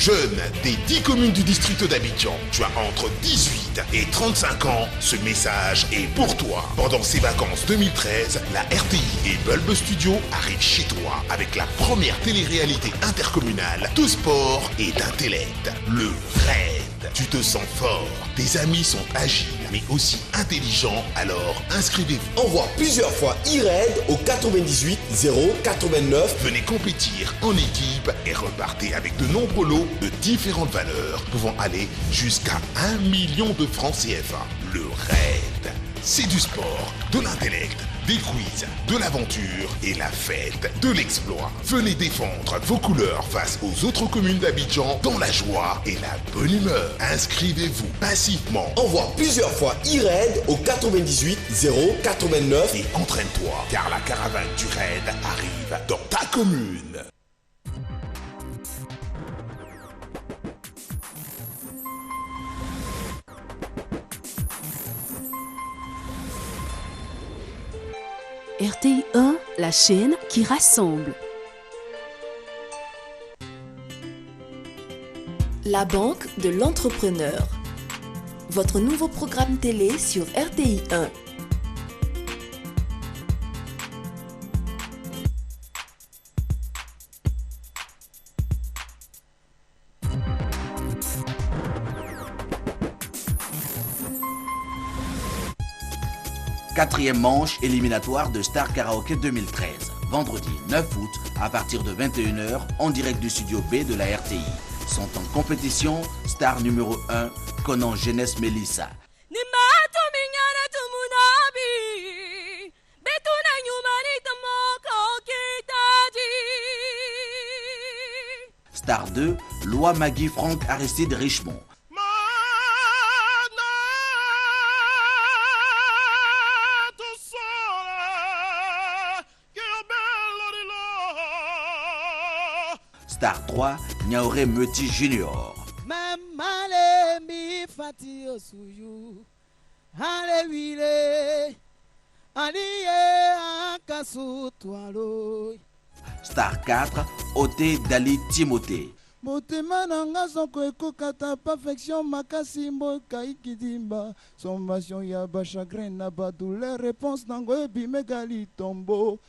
Jeune des 10 communes du district d'Abidjan, tu as entre 18 et 35 ans, ce message est pour toi. Pendant ces vacances 2013, la RTI et Bulb Studio arrivent chez toi avec la première télé-réalité intercommunale de sport et d'intellect, le RAID. Tu te sens fort, tes amis sont agiles mais aussi intelligents, alors inscrivez-vous. Envoie plusieurs fois e-RAID au 98 089. Venez compétir en équipe et repartez avec de nombreux lots de différentes valeurs pouvant aller jusqu'à 1 million de francs CFA. Le RAID, c'est du sport, de l'intellect, des quiz, de l'aventure et la fête de l'exploit. Venez défendre vos couleurs face aux autres communes d'Abidjan dans la joie et la bonne humeur. Inscrivez-vous passivement. Envoie plusieurs fois e-RAID au 98 089 et entraîne-toi car la caravane du RAID arrive dans ta commune. RTI 1, la chaîne qui rassemble. La banque de l'entrepreneur. Votre nouveau programme télé sur RTI 1. Quatrième manche éliminatoire de Star Karaoke 2013. Vendredi 9 août à partir de 21 h en direct du studio B de la RTI. Sont en compétition Star numéro 1, Conan Jeunesse Mélissa. Star 2, Loi Magui Franck Aristide Richemont. Star 3, Niaoré Meuti Junior. Star 4, Oté Dali Timothée. Motema nanga soko ekokata perfection makasi mboka ikidimba sommation ya ba chagrin na ba douleur réponse nango ebimegali tombo.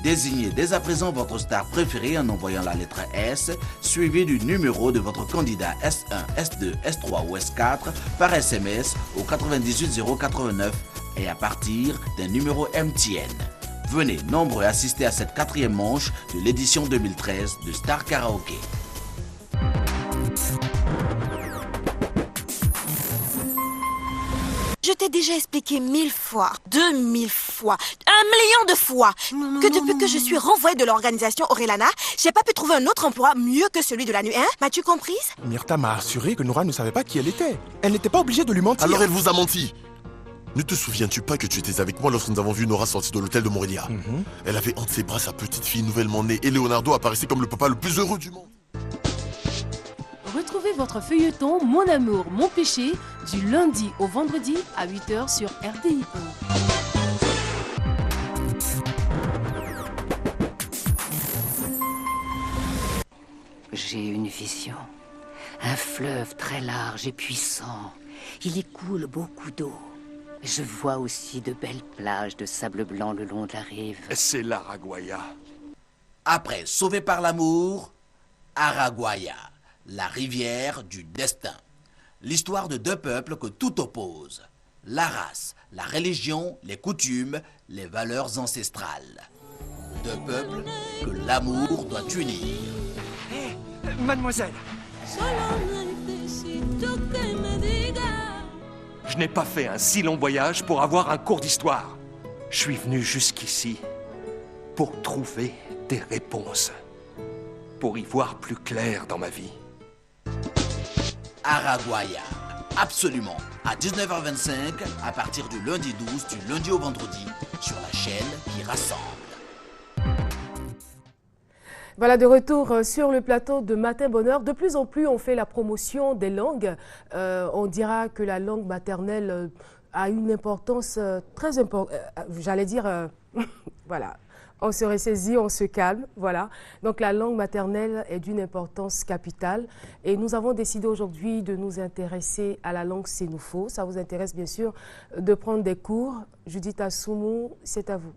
Désignez dès à présent votre star préférée en envoyant la lettre S suivie du numéro de votre candidat S1, S2, S3 ou S4 par SMS au 98 089 et à partir d'un numéro MTN. Venez nombreux assister à cette quatrième manche de l'édition 2013 de Star Karaoke. Je t'ai déjà expliqué 1000 fois, 2000 fois, 1 million de fois que depuis que je suis renvoyée de l'organisation Orelana, j'ai pas pu trouver un autre emploi mieux que celui de la nuit. Hein? M'as-tu comprise? Myrtha m'a assuré que Nora ne savait pas qui elle était. Elle n'était pas obligée de lui mentir. Alors elle vous a menti. Ne te souviens-tu pas que tu étais avec moi lorsque nous avons vu Nora sortir de l'hôtel de Morelia? Elle avait entre ses bras sa petite fille nouvellement née et Leonardo apparaissait comme le papa le plus heureux du monde. Retrouvez votre feuilleton Mon amour, mon péché du lundi au vendredi à 8 h sur RTI 1. J'ai une vision. Un fleuve très large et puissant. Il y coule beaucoup d'eau. Je vois aussi de belles plages de sable blanc le long de la rive. C'est l'Araguaia. Après Sauvé par l'amour, Araguaia, la rivière du destin. L'histoire de deux peuples que tout oppose. La race, la religion, les coutumes, les valeurs ancestrales. Deux peuples que l'amour doit unir. Mademoiselle, je n'ai pas fait un si long voyage pour avoir un cours d'histoire. Je suis venu jusqu'ici pour trouver des réponses, pour y voir plus clair dans ma vie. Araguaia, absolument, à 19 h 25, à partir du lundi 12, du lundi au vendredi, sur la chaîne qui rassemble. Voilà, de retour sur le plateau de Matin Bonheur. De plus en plus, on fait la promotion des langues. On dira que la langue maternelle a une importance très importante. J'allais dire, voilà. On se ressaisit, on se calme, voilà. Donc la langue maternelle est d'une importance capitale et nous avons décidé aujourd'hui de nous intéresser à la langue sénoufo. Ça vous intéresse bien sûr de prendre des cours. Judith Assoumou, c'est à vous.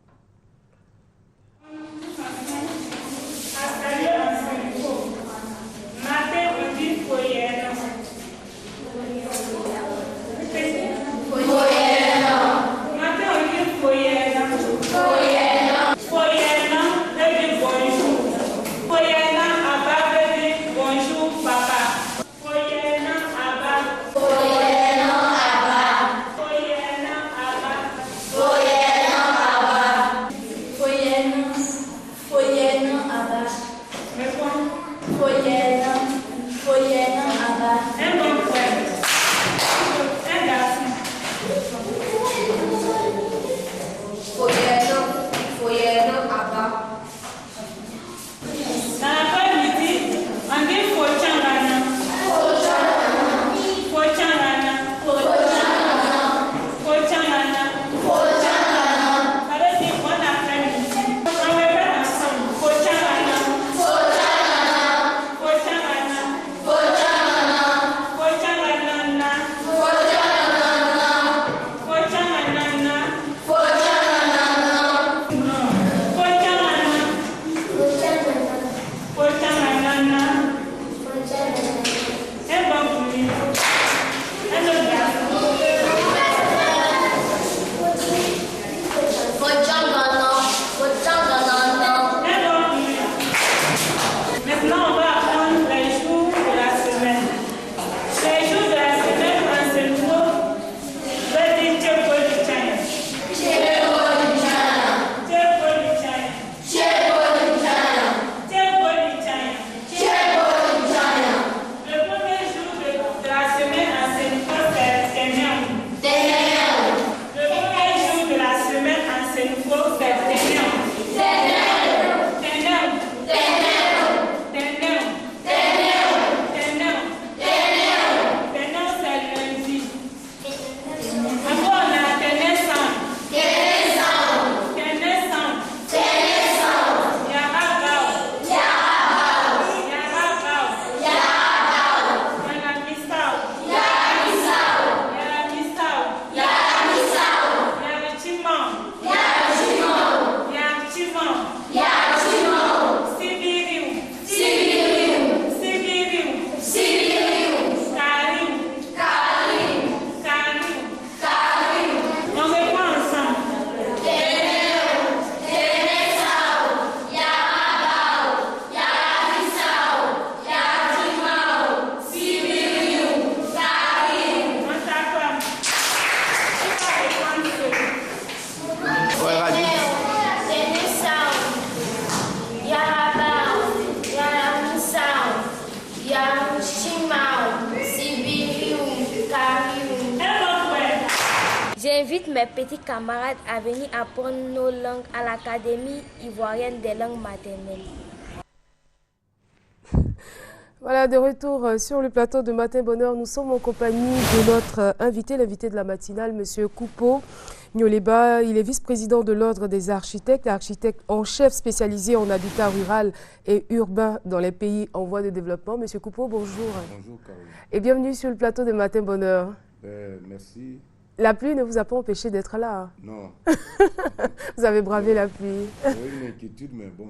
J'invite mes petits camarades à venir apprendre nos langues à l'Académie ivoirienne des langues maternelles. Voilà, de retour sur le plateau de Matin Bonheur. Nous sommes en compagnie de notre invité, l'invité de la matinale, M. Koupo Nyoleba. Il est vice-président de l'Ordre des architectes, architecte en chef spécialisé en habitat rural et urbain dans les pays en voie de développement. M. Koupo, bonjour. Bonjour, Caroline. Et bienvenue sur le plateau de Matin Bonheur. Merci. La pluie ne vous a pas empêché d'être là? Non. Vous avez bravé la pluie. J'ai une inquiétude, mais bon,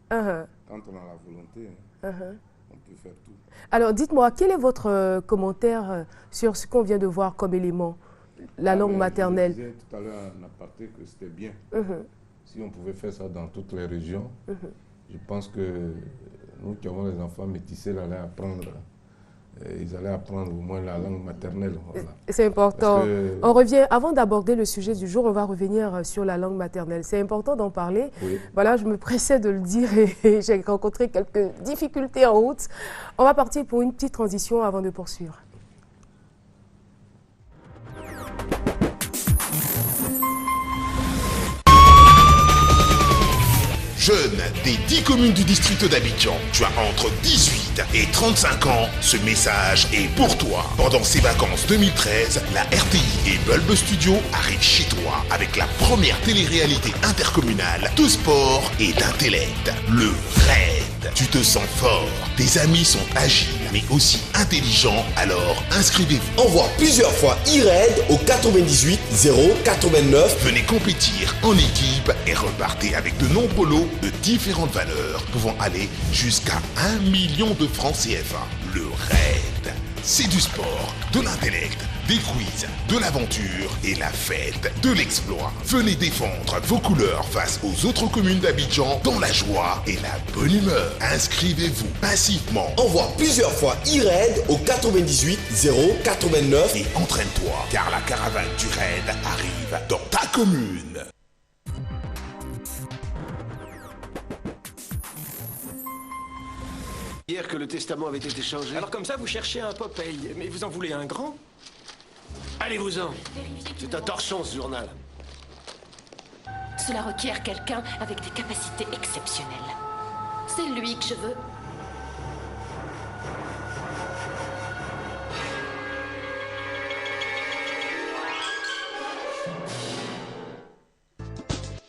quand on a la volonté, on peut faire tout. Alors, dites-moi, quel est votre commentaire sur ce qu'on vient de voir comme élément, la langue maternelle? Je disais tout à l'heure en aparté que c'était bien. Si on pouvait faire ça dans toutes les régions, je pense que nous qui avons les enfants métissés, ils allaient apprendre au moins la langue maternelle. Voilà. C'est important. On revient, avant d'aborder le sujet du jour, on va revenir sur la langue maternelle. C'est important d'en parler. Oui. Voilà, je me pressais de le dire et j'ai rencontré quelques difficultés en route. On va partir pour une petite transition avant de poursuivre. Jeune des 10 communes du district d'Abidjan, tu as entre 18 et 35 ans, ce message est pour toi. Pendant ces vacances 2013, la RTI et Bulb Studio arrivent chez toi avec la première télé-réalité intercommunale de sport et d'intellect. Le RAID. Tu te sens fort, tes amis sont agiles mais aussi intelligents, alors inscrivez-vous. Envoie plusieurs fois e-RAID au 98 089. Venez compétir en équipe et repartez avec de nombreux lots de différentes valeurs pouvant aller jusqu'à 1 million de francs CFA. Le RAID, c'est du sport, de l'intellect, des quiz, de l'aventure et la fête de l'exploit. Venez défendre vos couleurs face aux autres communes d'Abidjan dans la joie et la bonne humeur. Inscrivez-vous massivement. Envoie plusieurs fois e-RAID au 98 089 et entraîne-toi car la caravane du RAID arrive dans ta commune. Hier que le testament avait été changé. Alors comme ça, vous cherchez un Popeye, mais vous en voulez un grand? Allez-vous-en. C'est un torchon, ce journal. Cela requiert quelqu'un avec des capacités exceptionnelles. C'est lui que je veux.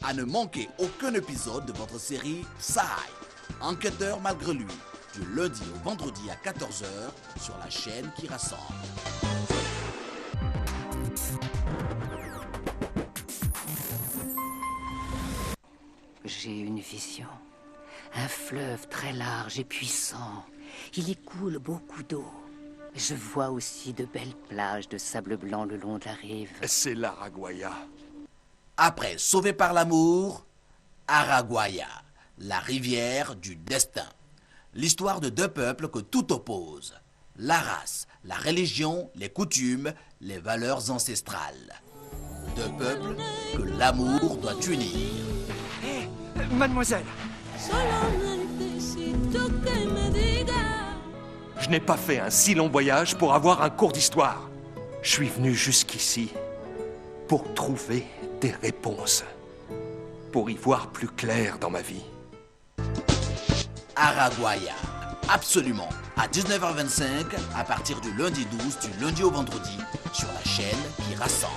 À ne manquer aucun épisode de votre série Psy, enquêteur malgré lui, du lundi au vendredi à 14 h sur la chaîne qui rassemble. J'ai une vision. Un fleuve très large et puissant. Il y coule beaucoup d'eau. Je vois aussi de belles plages de sable blanc le long de la rive. C'est l'Araguaia. Après Sauvé par l'amour, Araguaia, la rivière du destin. L'histoire de deux peuples que tout oppose. La race, la religion, les coutumes, les valeurs ancestrales. Deux peuples que l'amour doit unir. Hé, mademoiselle. Je n'ai pas fait un si long voyage pour avoir un cours d'histoire. Je suis venu jusqu'ici pour trouver des réponses. Pour y voir plus clair dans ma vie. Araguaia, absolument, à 19h25, à partir du lundi 12, du lundi au vendredi, sur la chaîne qui rassemble.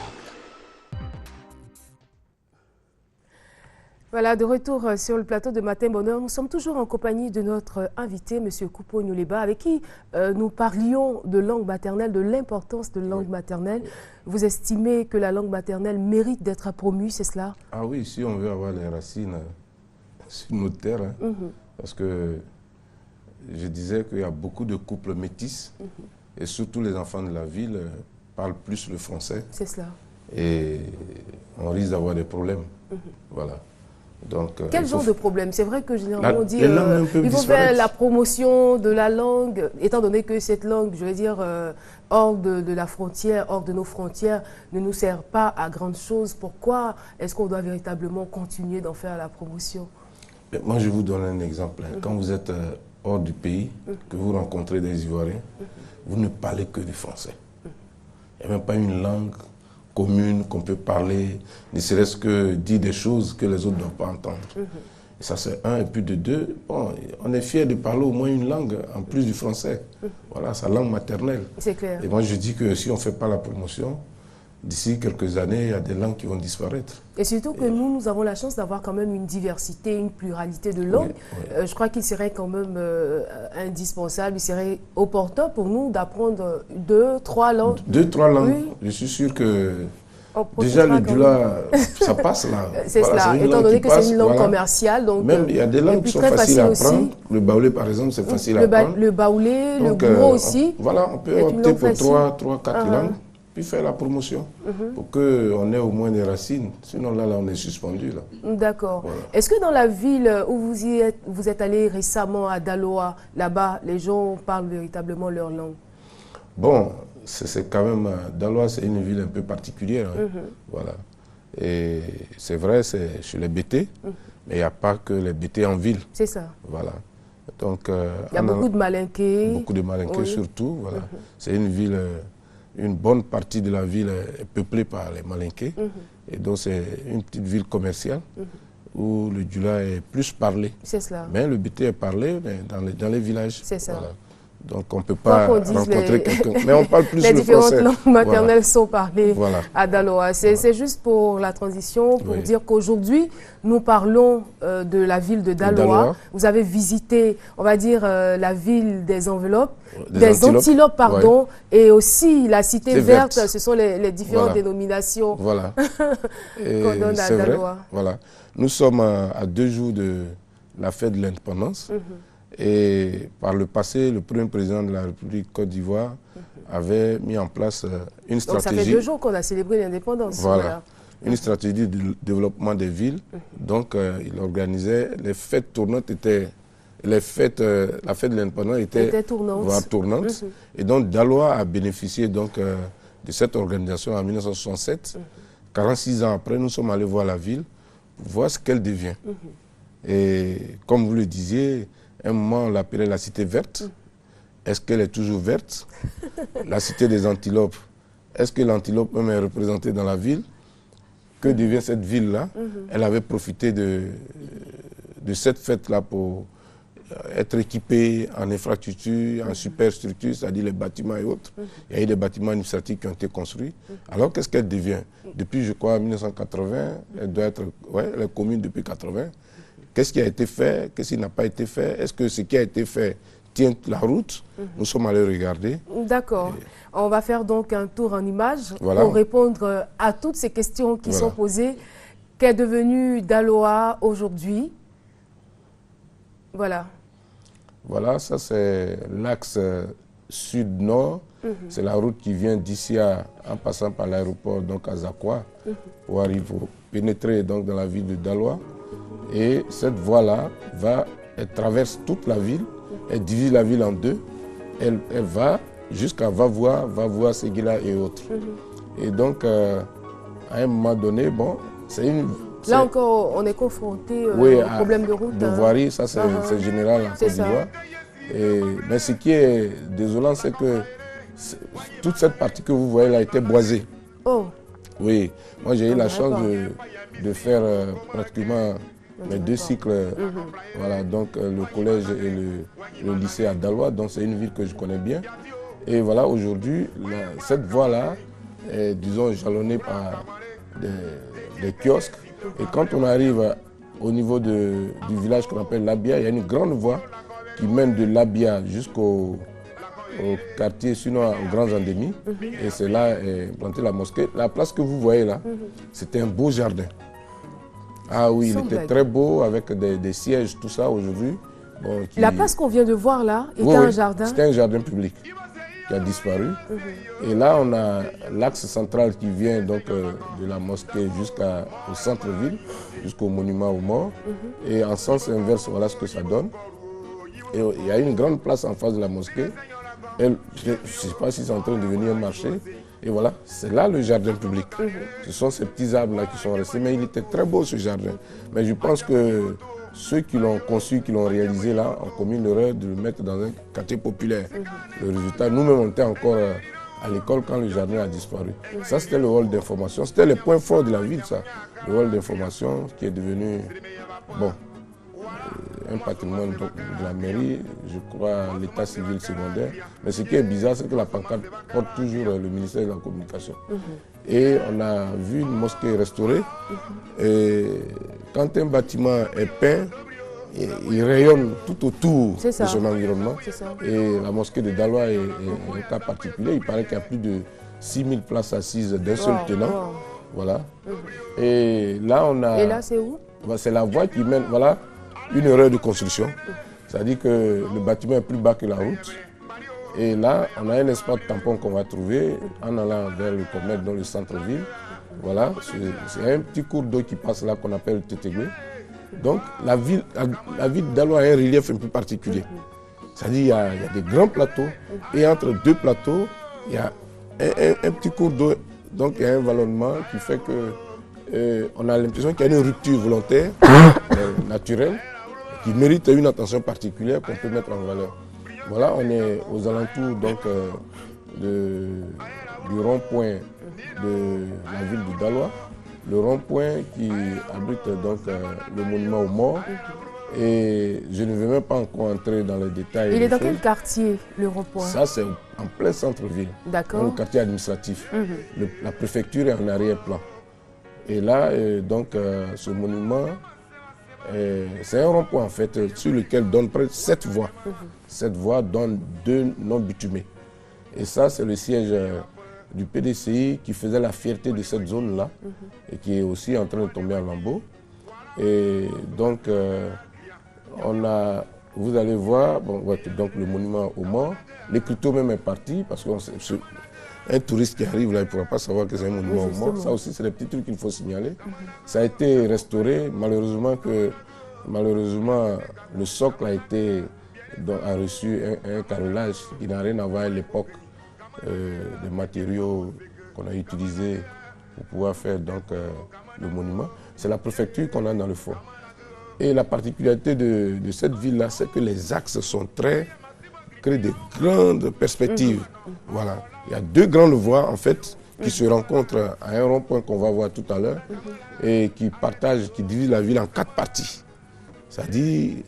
Voilà, de retour sur le plateau de Matin Bonheur. Nous sommes toujours en compagnie de notre invité, M. Kupo Nyoleba, avec qui nous parlions de langue maternelle, de l'importance de langue maternelle. Vous estimez que la langue maternelle mérite d'être promue, c'est cela? Ah oui, si on veut avoir les racines sur notre terre, hein, parce que je disais qu'il y a beaucoup de couples métis, et surtout les enfants de la ville parlent plus le français. C'est cela. Et on risque d'avoir des problèmes. Voilà. Donc, quel genre de problème? C'est vrai que généralement on dit il faut faire la promotion de la langue, étant donné que cette langue, je veux dire, hors de la frontière, hors de nos frontières, ne nous sert pas à grande chose. Pourquoi est-ce qu'on doit véritablement continuer d'en faire la promotion? Moi, je vous donne un exemple. Quand vous êtes hors du pays, que vous rencontrez des Ivoiriens, vous ne parlez que du français. Il n'y a même pas une langue commune qu'on peut parler, ne serait-ce que dire des choses que les autres ne doivent pas entendre. Et ça, c'est un. Et puis de deux, bon, on est fier de parler au moins une langue, en plus du français. Voilà, sa langue maternelle. C'est clair. Et moi, je dis que si on ne fait pas la promotion, d'ici quelques années, il y a des langues qui vont disparaître. Et surtout que nous avons la chance d'avoir quand même une diversité, une pluralité de langues. Je crois qu'il serait quand même indispensable, il serait opportun pour nous d'apprendre 2, 3 langues. 2, 3 langues. Oui. Je suis sûr que déjà le Dula, ça passe là. C'est cela, étant donné que c'est une langue commerciale. Donc, même il y a des langues qui sont faciles à apprendre. Le baoulé, par exemple, c'est facile à apprendre. Le baoulé, le gouro aussi. Voilà, on peut opter pour 3, 4 langues. Puis faire la promotion pour qu'on ait au moins des racines. Sinon, là on est suspendu. D'accord. Voilà. Est-ce que dans la ville où vous êtes allé récemment, à Daloa, là-bas, les gens parlent véritablement leur langue? Bon, c'est quand même... Daloa, c'est une ville un peu particulière. Voilà. Et c'est vrai, c'est chez les BT, mais il n'y a pas que les BT en ville. C'est ça. Voilà. Donc, il y a beaucoup de Malinqués. Beaucoup de Malinqués surtout. Voilà. C'est une ville... Une bonne partie de la ville est peuplée par les Malinqués. Et donc, c'est une petite ville commerciale. où le Dioula est plus parlé. C'est cela. Mais le Bété est parlé dans les villages. C'est ça. Voilà. Donc on ne peut pas rencontrer quelqu'un. Mais on parle plus les le français. Les différentes langues maternelles sont parlées à Daloa. C'est juste pour la transition, pour dire qu'aujourd'hui, nous parlons de la ville de Daloa. Vous avez visité, on va dire, la ville des enveloppes, des antilopes, pardon, et aussi la cité verte. Ce sont les différentes dénominations qu'on donne à Daloa. Voilà. Nous sommes à 2 jours de la fête de l'indépendance. Et par le passé, le premier président de la République Côte d'Ivoire avait mis en place une stratégie. Donc ça fait 2 jours qu'on a célébré l'indépendance. Voilà. Une stratégie de développement des villes. Donc il organisait, les fêtes tournantes étaient, la fête de l'indépendance était tournante. Et donc Daloa a bénéficié donc, de cette organisation en 1967. 46 ans après, nous sommes allés voir la ville, voir ce qu'elle devient. Et comme vous le disiez, un moment, on l'appelait la cité verte. Est-ce qu'elle est toujours verte? La cité des antilopes. Est-ce que l'antilope même est représentée dans la ville? Que devient cette ville-là? Elle avait profité de cette fête-là pour être équipée en infrastructure, en superstructure, c'est-à-dire les bâtiments et autres. Il y a eu des bâtiments administratifs qui ont été construits. Alors, qu'est-ce qu'elle devient? Depuis, je crois, 1980, elle doit être... Ouais, elle est commune depuis 80. Qu'est-ce qui a été fait? Qu'est-ce qui n'a pas été fait? Est-ce que ce qui a été fait tient la route? Nous sommes allés regarder. D'accord. On va faire donc un tour en images pour répondre à toutes ces questions qui sont posées. Qu'est devenu Daloa aujourd'hui? Voilà. Voilà, ça c'est l'axe sud-nord. C'est la route qui vient d'ici en passant par l'aéroport, donc à Zakwa, pour pénétrer donc, dans la ville de Daloa. Et cette voie-là, elle traverse toute la ville, elle divise la ville en 2, elle va jusqu'à Vavoua, Séguila et autres. Et donc, à un moment donné, bon, c'est une... Là encore, on est confronté au problème de route. De voirie, ça c'est général en Côte d'Ivoire. Mais ce qui est désolant, c'est que toute cette partie que vous voyez là était boisée. Oh. Oui, moi j'ai eu la chance de faire pratiquement mes 2 cycles, voilà, donc le collège et le lycée à Daloa, donc c'est une ville que je connais bien. Et voilà, aujourd'hui, cette voie-là est, disons, jalonnée par des kiosques. Et quand on arrive au niveau du village qu'on appelle Labia, il y a une grande voie qui mène de Labia jusqu'au quartier, sinon aux grands endémies. Et c'est là est plantée la mosquée. La place que vous voyez là, c'était un beau jardin. Ah oui, il était très beau avec des sièges, tout ça aujourd'hui. Bon, la place qu'on vient de voir là était un jardin? C'était un jardin public qui a disparu. Et là, on a l'axe central qui vient donc de la mosquée jusqu'au centre-ville, jusqu'au monument aux morts. Et en sens inverse, voilà ce que ça donne. Et il y a une grande place en face de la mosquée. Je ne sais pas si c'est en train de devenir un marché. Et voilà, c'est là le jardin public. Ce sont ces petits arbres-là qui sont restés. Mais il était très beau ce jardin. Mais je pense que ceux qui l'ont conçu, qui l'ont réalisé là, ont commis l'erreur de le mettre dans un quartier populaire. Le résultat, nous-mêmes, on était encore à l'école quand le jardin a disparu. Ça, c'était le rôle d'information. C'était le point fort de la ville, ça. Le rôle d'information qui est devenu, bon, un patrimoine de la mairie, je crois, l'état civil secondaire. Mais ce qui est bizarre, c'est que la pancarte porte toujours le ministère de la Communication. Et on a vu une mosquée restaurée. Et quand un bâtiment est peint, il rayonne tout autour de son environnement. Et la mosquée de Daloa est un cas particulier. Il paraît qu'il y a plus de 6000 places assises d'un seul tenant. Voilà. Et là, on a... Et là, c'est où? C'est la voie qui mène... Voilà. Une erreur de construction, c'est-à-dire que le bâtiment est plus bas que la route. Et là, on a un espace tampon qu'on va trouver en allant vers le commerce dans le centre-ville. Voilà, c'est un petit cours d'eau qui passe là qu'on appelle Tétégué. Donc la ville d'Daloa a un relief un peu particulier. C'est-à-dire qu'il y a des grands plateaux et entre 2 plateaux, il y a un petit cours d'eau. Donc il y a un vallonnement qui fait que on a l'impression qu'il y a une rupture volontaire, naturelle, qui mérite une attention particulière qu'on peut mettre en valeur. Voilà, on est aux alentours donc, du rond-point de la ville de Daloa. le rond-point qui abrite donc le monument aux morts. Et je ne vais même pas encore entrer dans les détails. Il est dans quel quartier, le rond-point? Ça, c'est en plein centre-ville. D'accord. Dans le quartier administratif. La préfecture est en arrière-plan. Et là, donc, ce monument, c'est un rond-point en fait, sur lequel donne près de 7 voies. 7 voies donnent 2 noms bitumés. Et ça, c'est le siège du PDCI qui faisait la fierté de cette zone-là et qui est aussi en train de tomber en lambeaux. Et donc, vous allez voir, bon, donc le monument aux morts, l'écriteau même est parti parce qu'un touriste qui arrive là, il ne pourra pas savoir que c'est un monument aux morts. Ça aussi, c'est des petits trucs qu'il faut signaler. Ça a été restauré, malheureusement, le socle a reçu un carrelage qui n'a rien à voir avec l'époque des matériaux qu'on a utilisés pour pouvoir faire donc, le monument. C'est la préfecture qu'on a dans le fond. Et la particularité de cette ville-là, c'est que les axes sont créent de grandes perspectives. Voilà. Il y a 2 grandes voies, en fait, qui se rencontrent à un rond-point qu'on va voir tout à l'heure et qui divisent la ville en 4 parties. C'est-à-dire,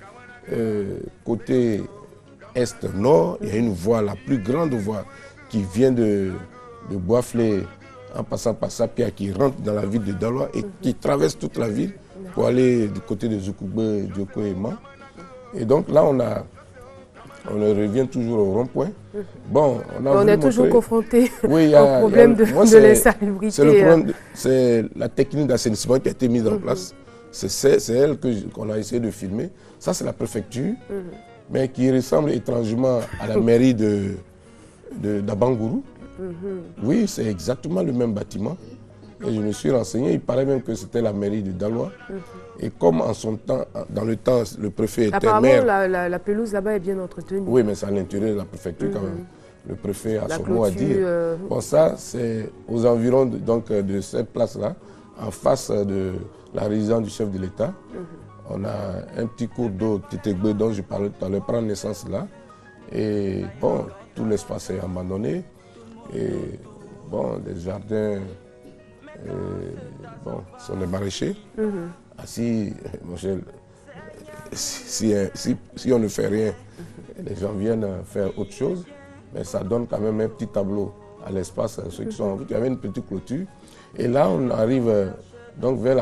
côté est-nord, il y a une voie, la plus grande voie, qui vient de Boisflé en passant par Sapia, qui rentre dans la ville de Daloa et qui traverse toute la ville pour aller du côté de Zoukoubé, Djoko et Man. Et donc là, on revient toujours au rond-point. Bon, on est toujours confronté au problème de l'insalubrité. C'est la technique d'assainissement qui a été mise en place. C'est elle qu'on a essayé de filmer. Ça, c'est la préfecture, mais qui ressemble étrangement à la mairie d'Abangourou. Oui, c'est exactement le même bâtiment. Et je me suis renseigné, il paraît même que c'était la mairie de Daloa. Et comme en son temps, dans le temps, le préfet était maire... Apparemment, la pelouse là-bas est bien entretenue. Oui, mais c'est à l'intérieur de la préfecture quand même. Le préfet a son mot à dire. Bon, ça, c'est aux environs de cette place-là, en face de la résidence du chef de l'État. On a un petit cours d'eau, Tétégbé, dont je parlais tout à l'heure, prend naissance là. Et bon, tout l'espace est abandonné. Et bon, les jardins sont des maraîchers. Si on ne fait rien, les gens viennent faire autre chose. Mais ça donne quand même un petit tableau à l'espace. Ceux qui sont en route, il y avait une petite clôture. Et là, on arrive donc vers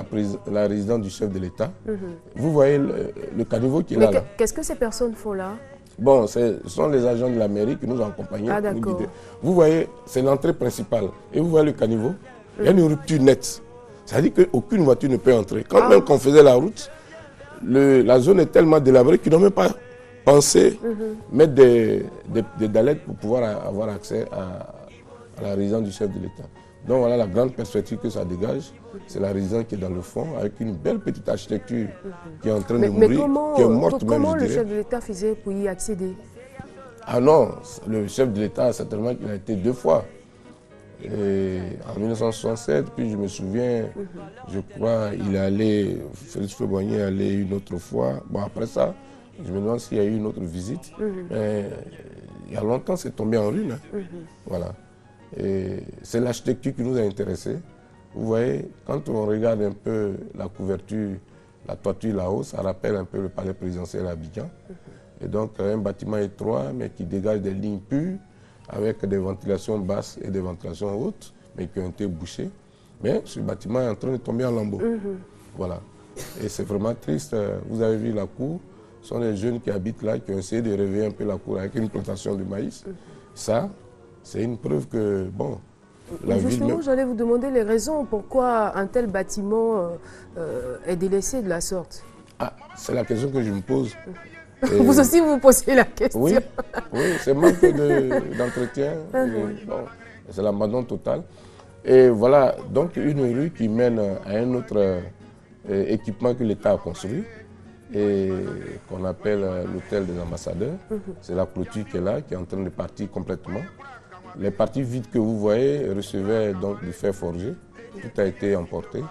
la résidence du chef de l'État. Vous voyez le caniveau qui est là. Qu'est-ce que ces personnes font là? Bon, ce sont les agents de la mairie qui nous ont accompagnés. Ah, d'accord. Vous voyez, c'est l'entrée principale. Et vous voyez le caniveau, il y a une rupture nette. C'est-à-dire qu'aucune voiture ne peut entrer. Quand même qu'on faisait la route, la zone est tellement délabrée qu'ils n'ont même pas pensé mettre des dalettes pour pouvoir avoir accès à la résidence du chef de l'État. Donc voilà la grande perspective que ça dégage. C'est la résidence qui est dans le fond, avec une belle petite architecture qui est en train de mourir, qui est morte même, comment le chef de l'État faisait pour y accéder? Ah non, le chef de l'État, certainement qu'il a été 2 fois. Et en 1967, puis je me souviens, je crois, il est allé, Félix Febonnier est allé une autre fois. Bon, après ça, je me demande s'il y a eu une autre visite. Mais il y a longtemps, c'est tombé en ruine. Voilà. Et c'est l'architecture qui nous a intéressés. Vous voyez, quand on regarde un peu la couverture, la toiture là-haut, ça rappelle un peu le palais présidentiel à Abidjan. Et donc, un bâtiment étroit, mais qui dégage des lignes pures, avec des ventilations basses et des ventilations hautes, mais qui ont été bouchées. Mais ce bâtiment est en train de tomber en lambeaux. Voilà. Et c'est vraiment triste. Vous avez vu la cour. Ce sont les jeunes qui habitent là, qui ont essayé de réveiller un peu la cour avec une plantation de maïs. Ça, c'est une preuve que, bon, la ville... Justement, j'allais vous demander les raisons pourquoi un tel bâtiment est délaissé de la sorte. Ah, c'est la question que je me pose. Vous aussi, vous posez la question. Oui, c'est manque d'entretien. Bon, c'est l'abandon total. Et voilà, donc une rue qui mène à un autre équipement que l'État a construit et qu'on appelle l'hôtel des ambassadeurs. C'est la clôture qui est là, qui est en train de partir complètement. Les parties vides que vous voyez recevaient donc du fer forgé. Tout a été emporté.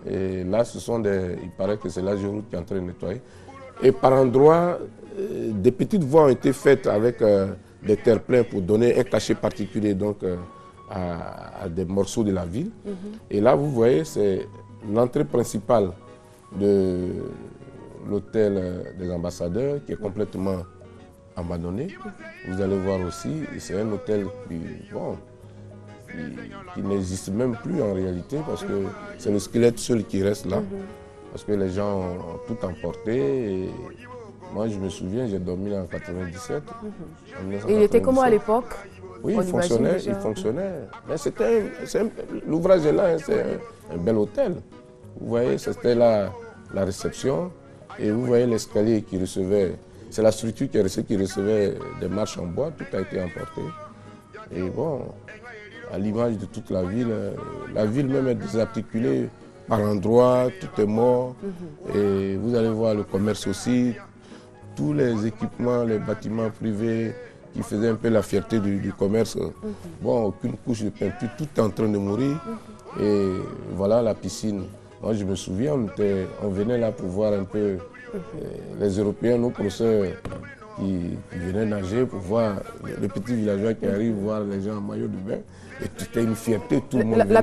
Et là, il paraît que c'est la Géroute qui est en train de nettoyer. Et par endroits, des petites voies ont été faites avec des terre-pleins pour donner un cachet particulier donc, à des morceaux de la ville. Et là, vous voyez, c'est l'entrée principale de l'hôtel des ambassadeurs qui est complètement abandonné. Vous allez voir aussi, c'est un hôtel qui n'existe même plus en réalité parce que c'est le squelette seul qui reste là. Parce que les gens ont tout emporté. Et moi, je me souviens, j'ai dormi là en 97. Et il était comment à l'époque? Oui, il fonctionnait. Mais l'ouvrage est là, hein, c'est un bel hôtel. Vous voyez, c'était là la réception. Et vous voyez l'escalier qui recevait, c'est la structure qui recevait des marches en bois, tout a été emporté. Et bon, à l'image de toute la ville même est désarticulée par endroits, tout est mort. Et vous allez voir le commerce aussi, tous les équipements, les bâtiments privés qui faisaient un peu la fierté du commerce. Bon, aucune couche de peinture, tout est en train de mourir. Et voilà la piscine. Moi, je me souviens, on venait là pour voir un peu les Européens, nos professeurs qui venaient nager pour voir les petits villageois qui arrivent, voir les gens en maillot de bain. Et c'était une fierté, tout le monde venait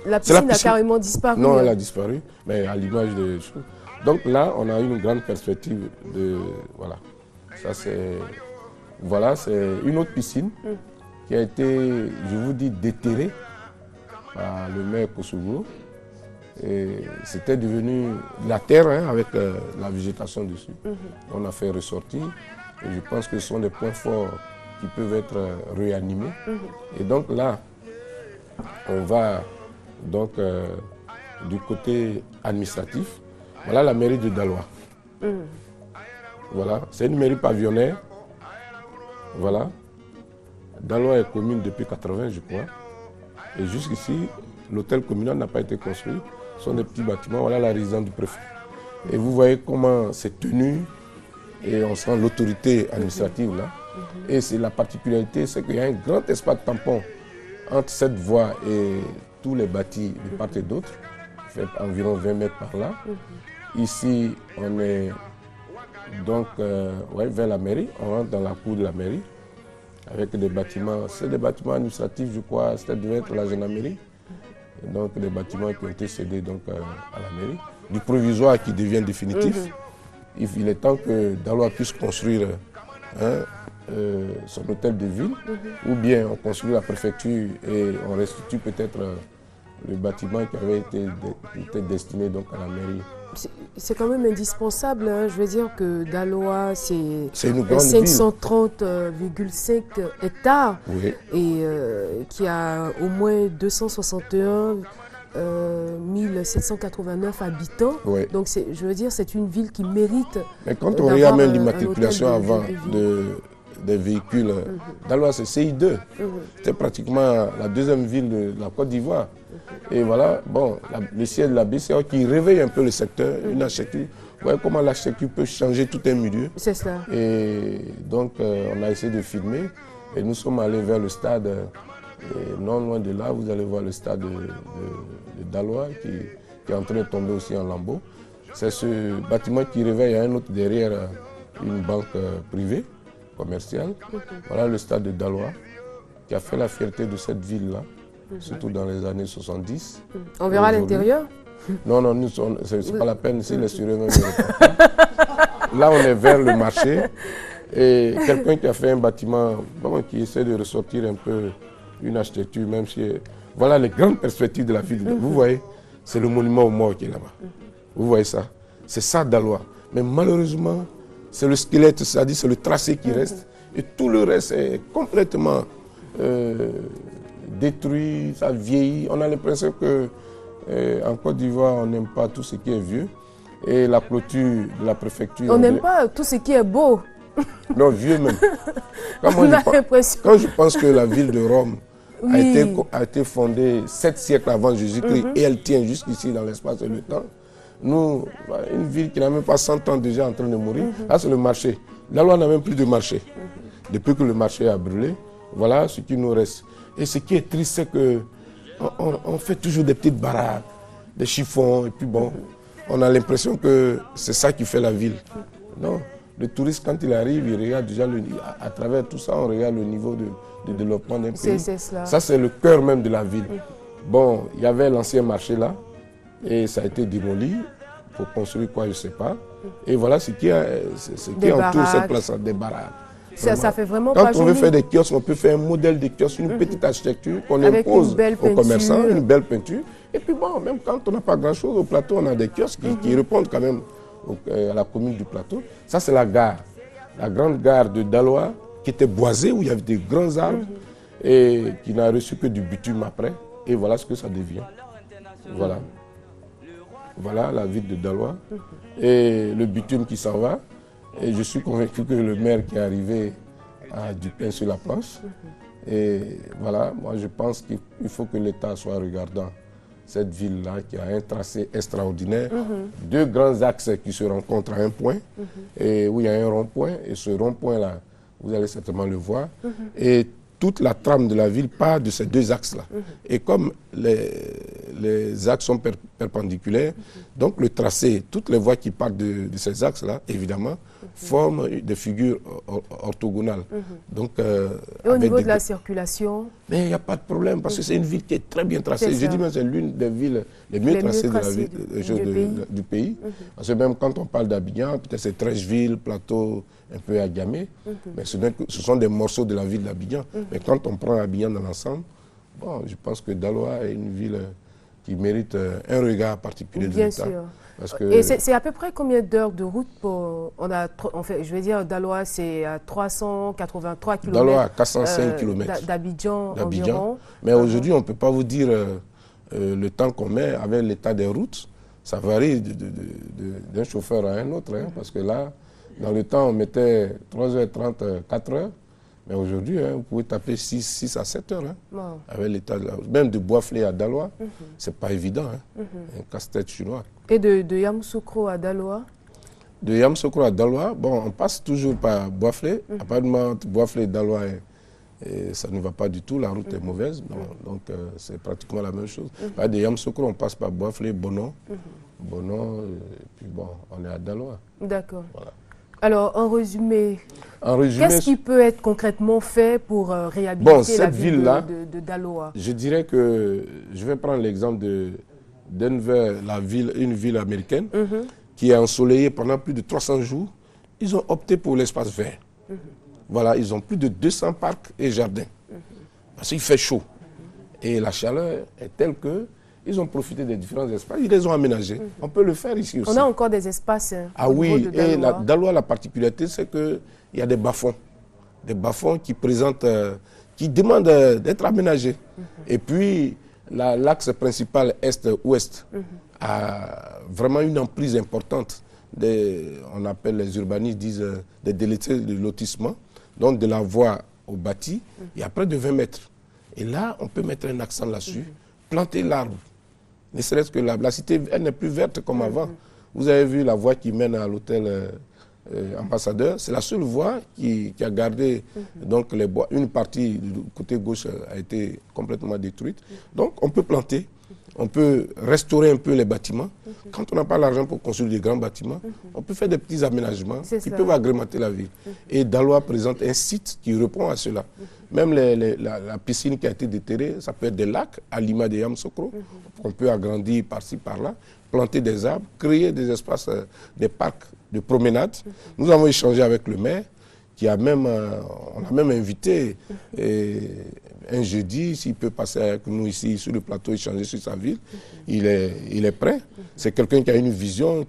la piscine a carrément disparu. Non, elle a disparu, mais à l'image des choses. Donc là, on a une grande perspective de... Voilà, ça c'est... Voilà, c'est une autre piscine qui a été, je vous dis, déterrée par le maire Kosovo. C'était devenu la terre hein, avec la végétation dessus. On a fait ressortir et je pense que ce sont des points forts qui peuvent être réanimés. Et donc là, on va donc du côté administratif. Voilà la mairie de Daloa. Voilà, c'est une mairie pavillonnaire. Voilà. Daloa est commune depuis 80, je crois. Et jusqu'ici, l'hôtel communal n'a pas été construit. Ce sont des petits bâtiments. Voilà la résidence du préfet. Et vous voyez comment c'est tenu. Et on sent l'autorité administrative là. Et c'est la particularité, c'est qu'il y a un grand espace tampon entre cette voie et tous les bâtis de part et d'autre. Fait environ 20 mètres par là. Ici, on est donc vers la mairie. On rentre dans la cour de la mairie avec des bâtiments. C'est des bâtiments administratifs, je crois. Ça devait être la gendarmerie. Et donc des bâtiments qui ont été cédés donc, à la mairie. Du provisoire qui devient définitif. Il est temps que Daloa puisse construire son hôtel de ville. Ou bien on construit la préfecture et on restitue peut-être le bâtiment qui avait été destiné donc, à la mairie. C'est quand même indispensable, hein. Je veux dire que Daloa, c'est 530,5 hectares et qui a au moins 261 789 habitants. Donc je veux dire, c'est une ville qui mérite. Mais quand on regarde même l'immatriculation avant des véhicules, Daloa c'est CI2. C'était pratiquement la deuxième ville de la Côte d'Ivoire. Et voilà, bon, le siège de la BCA qui réveille un peu le secteur, une architecture. Vous voyez comment l'architecture peut changer tout un milieu. C'est cela. Et donc, on a essayé de filmer et nous sommes allés vers le stade. Et non loin de là, vous allez voir le stade de Daloa qui est en train de tomber aussi en lambeaux. C'est ce bâtiment qui réveille un autre derrière une banque privée, commerciale. Voilà le stade de Daloa qui a fait la fierté de cette ville-là. Surtout dans les années 70. On verra l'intérieur? Non, c'est pas la peine, c'est les surveillants. Là, on est vers le marché. Et quelqu'un qui a fait un bâtiment, qui essaie de ressortir un peu une architecture, même si... Voilà les grandes perspectives de la ville. Vous voyez, c'est le monument aux morts qui est là-bas. Vous voyez ça? C'est ça, Daloa. Mais malheureusement, c'est le squelette, c'est-à-dire c'est le tracé qui reste. Et tout le reste est complètement... détruit, ça vieillit. On a l'impression qu'en Côte d'Ivoire, on n'aime pas tout ce qui est vieux. Et la clôture de la préfecture... On n'aime pas tout ce qui est beau. Non, vieux même. Quand je pense que la ville de Rome a été fondée 7 siècles avant Jésus-Christ et elle tient jusqu'ici dans l'espace et le temps. Nous, une ville qui n'a même pas 100 ans déjà en train de mourir, là c'est le marché. Là, on n'a même plus de marché. Depuis que le marché a brûlé, voilà ce qui nous reste. Et ce qui est triste, c'est qu'on fait toujours des petites baraques, des chiffons, et puis bon, on a l'impression que c'est ça qui fait la ville. Non. Le touriste, quand il arrive, il regarde déjà, à travers tout ça, on regarde le niveau de développement d'un pays. Ça, c'est le cœur même de la ville. Bon, il y avait l'ancien marché là, et ça a été démoli pour construire quoi, je ne sais pas. Et voilà ce qui entoure cette place, des baraques. Ça fait vraiment quand pas on veut joli. faire des kiosques, on peut faire un modèle de kiosque, une petite architecture qu'on impose aux commerçants, une belle peinture. Et puis bon, même quand on n'a pas grand-chose au plateau, on a des kiosques qui répondent quand même à la commune du plateau. Ça, c'est la gare. La grande gare de Daloa, qui était boisée, où il y avait des grands arbres, et qui n'a reçu que du bitume après. Et voilà ce que ça devient. Voilà. Voilà la ville de Daloa. Et le bitume qui s'en va. Et je suis convaincu que le maire qui est arrivé a du pain sur la planche. Et voilà, moi je pense qu'il faut que l'État soit regardant cette ville-là qui a un tracé extraordinaire. Deux grands axes qui se rencontrent à un point, et où il y a un rond-point. Et ce rond-point-là, vous allez certainement le voir. Et toute la trame de la ville part de ces deux axes-là. Et comme les axes sont perpendiculaires, donc le tracé, toutes les voies qui partent de ces axes-là, évidemment, forment des figures orthogonales. Donc, et au niveau de la circulation? Mais il n'y a pas de problème, parce que c'est une ville qui est très bien tracée. Je dis même que c'est l'une des villes les mieux tracées du pays. Parce que même quand on parle d'Abidjan, peut-être c'est Treichville, Plateau, un peu Agamé, mais ce sont des morceaux de la ville d'Abidjan. Mais quand on prend Abidjan dans l'ensemble, bon, je pense que Daloa est une ville qui mérite un regard particulier de l'État. Bien sûr. Et c'est à peu près combien d'heures de route pour... je vais dire, Daloa, c'est à 383 km. Daloa, 405 km. D'Abidjan environ. Mais aujourd'hui, on ne peut pas vous dire le temps qu'on met avec l'état des routes. Ça varie d'un chauffeur à un autre, parce que là, dans le temps, on mettait 3h30, 4h. Mais aujourd'hui, vous pouvez taper 6 à 7 heures avec l'état de la route. Même de Boisflé à Daloa, c'est pas évident. Un casse-tête chinois. Et de Yamoussoukro à Daloa? De Yamoussoukro à Daloa, bon, on passe toujours par Boisflé. Apparemment, entre Boisflé et Daloa, ça ne va pas du tout. La route est mauvaise. Donc, c'est pratiquement la même chose. De Yamoussoukro, on passe par Boisflé, Bonon. Bonon, et puis bon, on est à Daloa. D'accord. Voilà. Alors, en résumé, qu'est-ce qui peut être concrètement fait pour réhabiliter la ville de Daloa? Je dirais que, je vais prendre l'exemple de Denver, une ville américaine, qui est ensoleillée pendant plus de 300 jours. Ils ont opté pour l'espace vert. Voilà, ils ont plus de 200 parcs et jardins. Parce qu'il fait chaud. Et la chaleur est telle que ils ont profité des différents espaces, ils les ont aménagés. On peut le faire ici aussi. On a encore des espaces. Oui, et Daloa, la particularité, c'est qu'il y a des bas-fonds. Des bas-fonds qui présentent, qui demandent d'être aménagés. Et puis, l'axe principal est-ouest a vraiment une emprise importante. On appelle les urbanistes, disent des délétés de lotissement, donc de la voie au bâti, il y a près de 20 mètres. Et là, on peut mettre un accent là-dessus, planter l'arbre. Ne serait-ce que la cité, elle n'est plus verte comme avant. Vous avez vu la voie qui mène à l'hôtel Ambassadeur. C'est la seule voie qui a gardé donc, les bois. Une partie du côté gauche a été complètement détruite. Donc on peut planter, on peut restaurer un peu les bâtiments. Quand on n'a pas l'argent pour construire des grands bâtiments, on peut faire des petits aménagements qui peuvent agrémenter la ville. Et Daloa présente un site qui répond à cela. Même la piscine qui a été déterrée, ça peut être des lacs à l'image de Yamoussoukro, qu'on peut agrandir par-ci, par-là, planter des arbres, créer des espaces, des parcs de promenade. Nous avons échangé avec le maire, on a même invité un jeudi, s'il peut passer avec nous ici sur le plateau, échanger sur sa ville. Il est prêt. C'est quelqu'un qui a une vision,